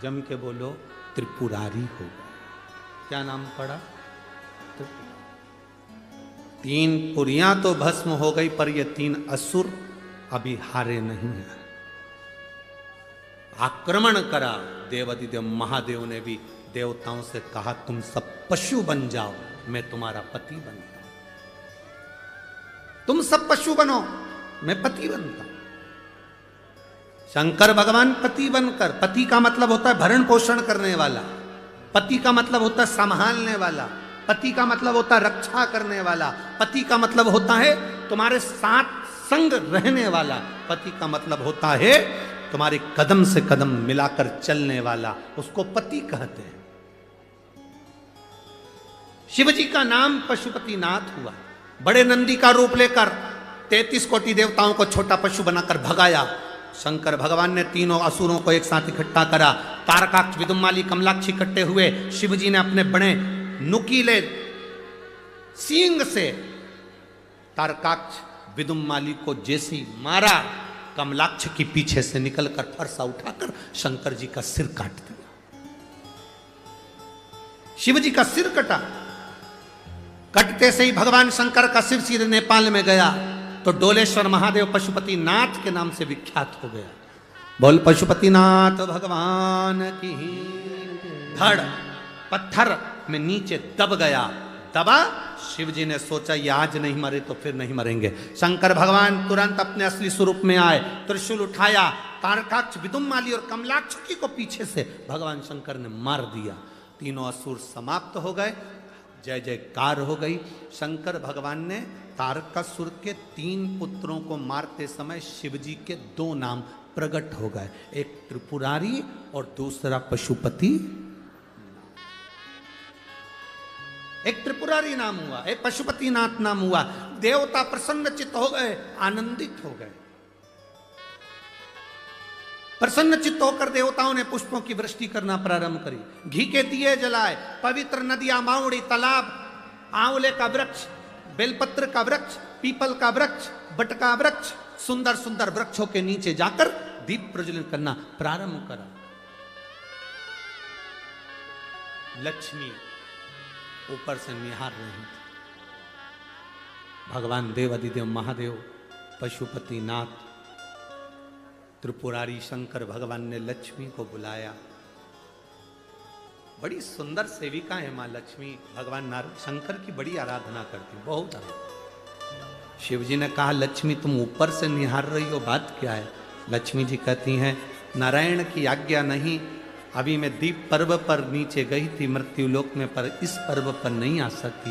जम के बोलो त्रिपुरारी हो गया। क्या नाम पड़ा? 3 पुरियां तो भस्म हो गई, पर ये 3 असुर अभी हारे नहीं है। आक्रमण करा। देवादिदेव महादेव ने भी देवताओं से कहा, तुम सब पशु बन जाओ, मैं तुम्हारा पति बनता हूं। तुम सब पशु बनो, मैं पति बनता हूं। शंकर भगवान पति बनकर, पति का मतलब होता है भरण पोषण करने वाला, पति का मतलब होता है संभालने वाला, पति का मतलब होता है रक्षा करने वाला, पति का मतलब होता है तुम्हारे साथ संग रहने वाला, पति का मतलब होता है तुम्हारे कदम से कदम मिलाकर चलने वाला, उसको पति कहते हैं। शिवजी का नाम पशुपतिनाथ हुआ। बड़े नंदी का रूप लेकर 33 कोटि देवताओं को छोटा पशु बनाकर भगाया। शंकर भगवान ने तीनों असुरों को एक साथ इकट्ठा करा। तारकाक्ष, विदुमाली, कमलाक्ष इकट्ठे हुए। शिवजी ने अपने बड़े नुकीले सींग से तारकाक्ष, विदुमाली को जैसी मारा, कमलाक्ष की पीछे से निकलकर फरसा उठाकर शंकर जी का सिर काट दिया। शिवजी का सिर कटा। कटते से ही भगवान शंकर का सिर सीधे नेपाल में गया, तो डोलेश्वर महादेव पशुपतिनाथ के नाम से विख्यात हो गया। बोल पशुपतिनाथ भगवान की। धड़ पत्थर में नीचे दब गया। दबा। शिवजी ने सोचा ये आज नहीं मरे तो फिर नहीं मरेंगे। शंकर भगवान तुरंत अपने असली स्वरूप में आए, त्रिशूल उठाया, तारकाक्ष, विदुमाली और कमलाक्ष को पीछे से भगवान शंकर ने मार दिया। तीनों असुर समाप्त हो गए। जय जयकार हो गई। शंकर भगवान ने तारकासुर के 3 पुत्रों को मारते समय शिवजी के 2 नाम प्रकट हो गए, एक त्रिपुरारी और दूसरा पशुपति। एक त्रिपुरारी नाम हुआ, एक पशुपतिनाथ नाम हुआ। देवता प्रसन्नचित्त हो गए, आनंदित हो गए। प्रसन्नचित्त होकर देवताओं ने पुष्पों की वृष्टि करना प्रारंभ करी, घी के दिए जलाए, पवित्र नदियां, माउड़ी, तालाब, आंवले का वृक्ष, बेलपत्र का वृक्ष, पीपल का वृक्ष, बट का वृक्ष, सुंदर सुंदर वृक्षों के नीचे जाकर दीप प्रज्वलित करना प्रारंभ करा। लक्ष्मी ऊपर से निहार रही थी। भगवान देवादिदेव महादेव, पशुपतिनाथ, त्रिपुरारी शंकर भगवान ने लक्ष्मी को बुलाया। बड़ी सुंदर सेविका है मां लक्ष्मी। भगवान नारायण शंकर की बड़ी आराधना करती, बहुत आराधना। शिवजी ने कहा, लक्ष्मी तुम ऊपर से निहार रही हो, बात क्या है? लक्ष्मी जी कहती हैं, नारायण की आज्ञा नहीं, अभी मैं दीप पर्व पर नीचे गई थी मृत्युलोक में, पर इस पर्व पर नहीं आ सकती।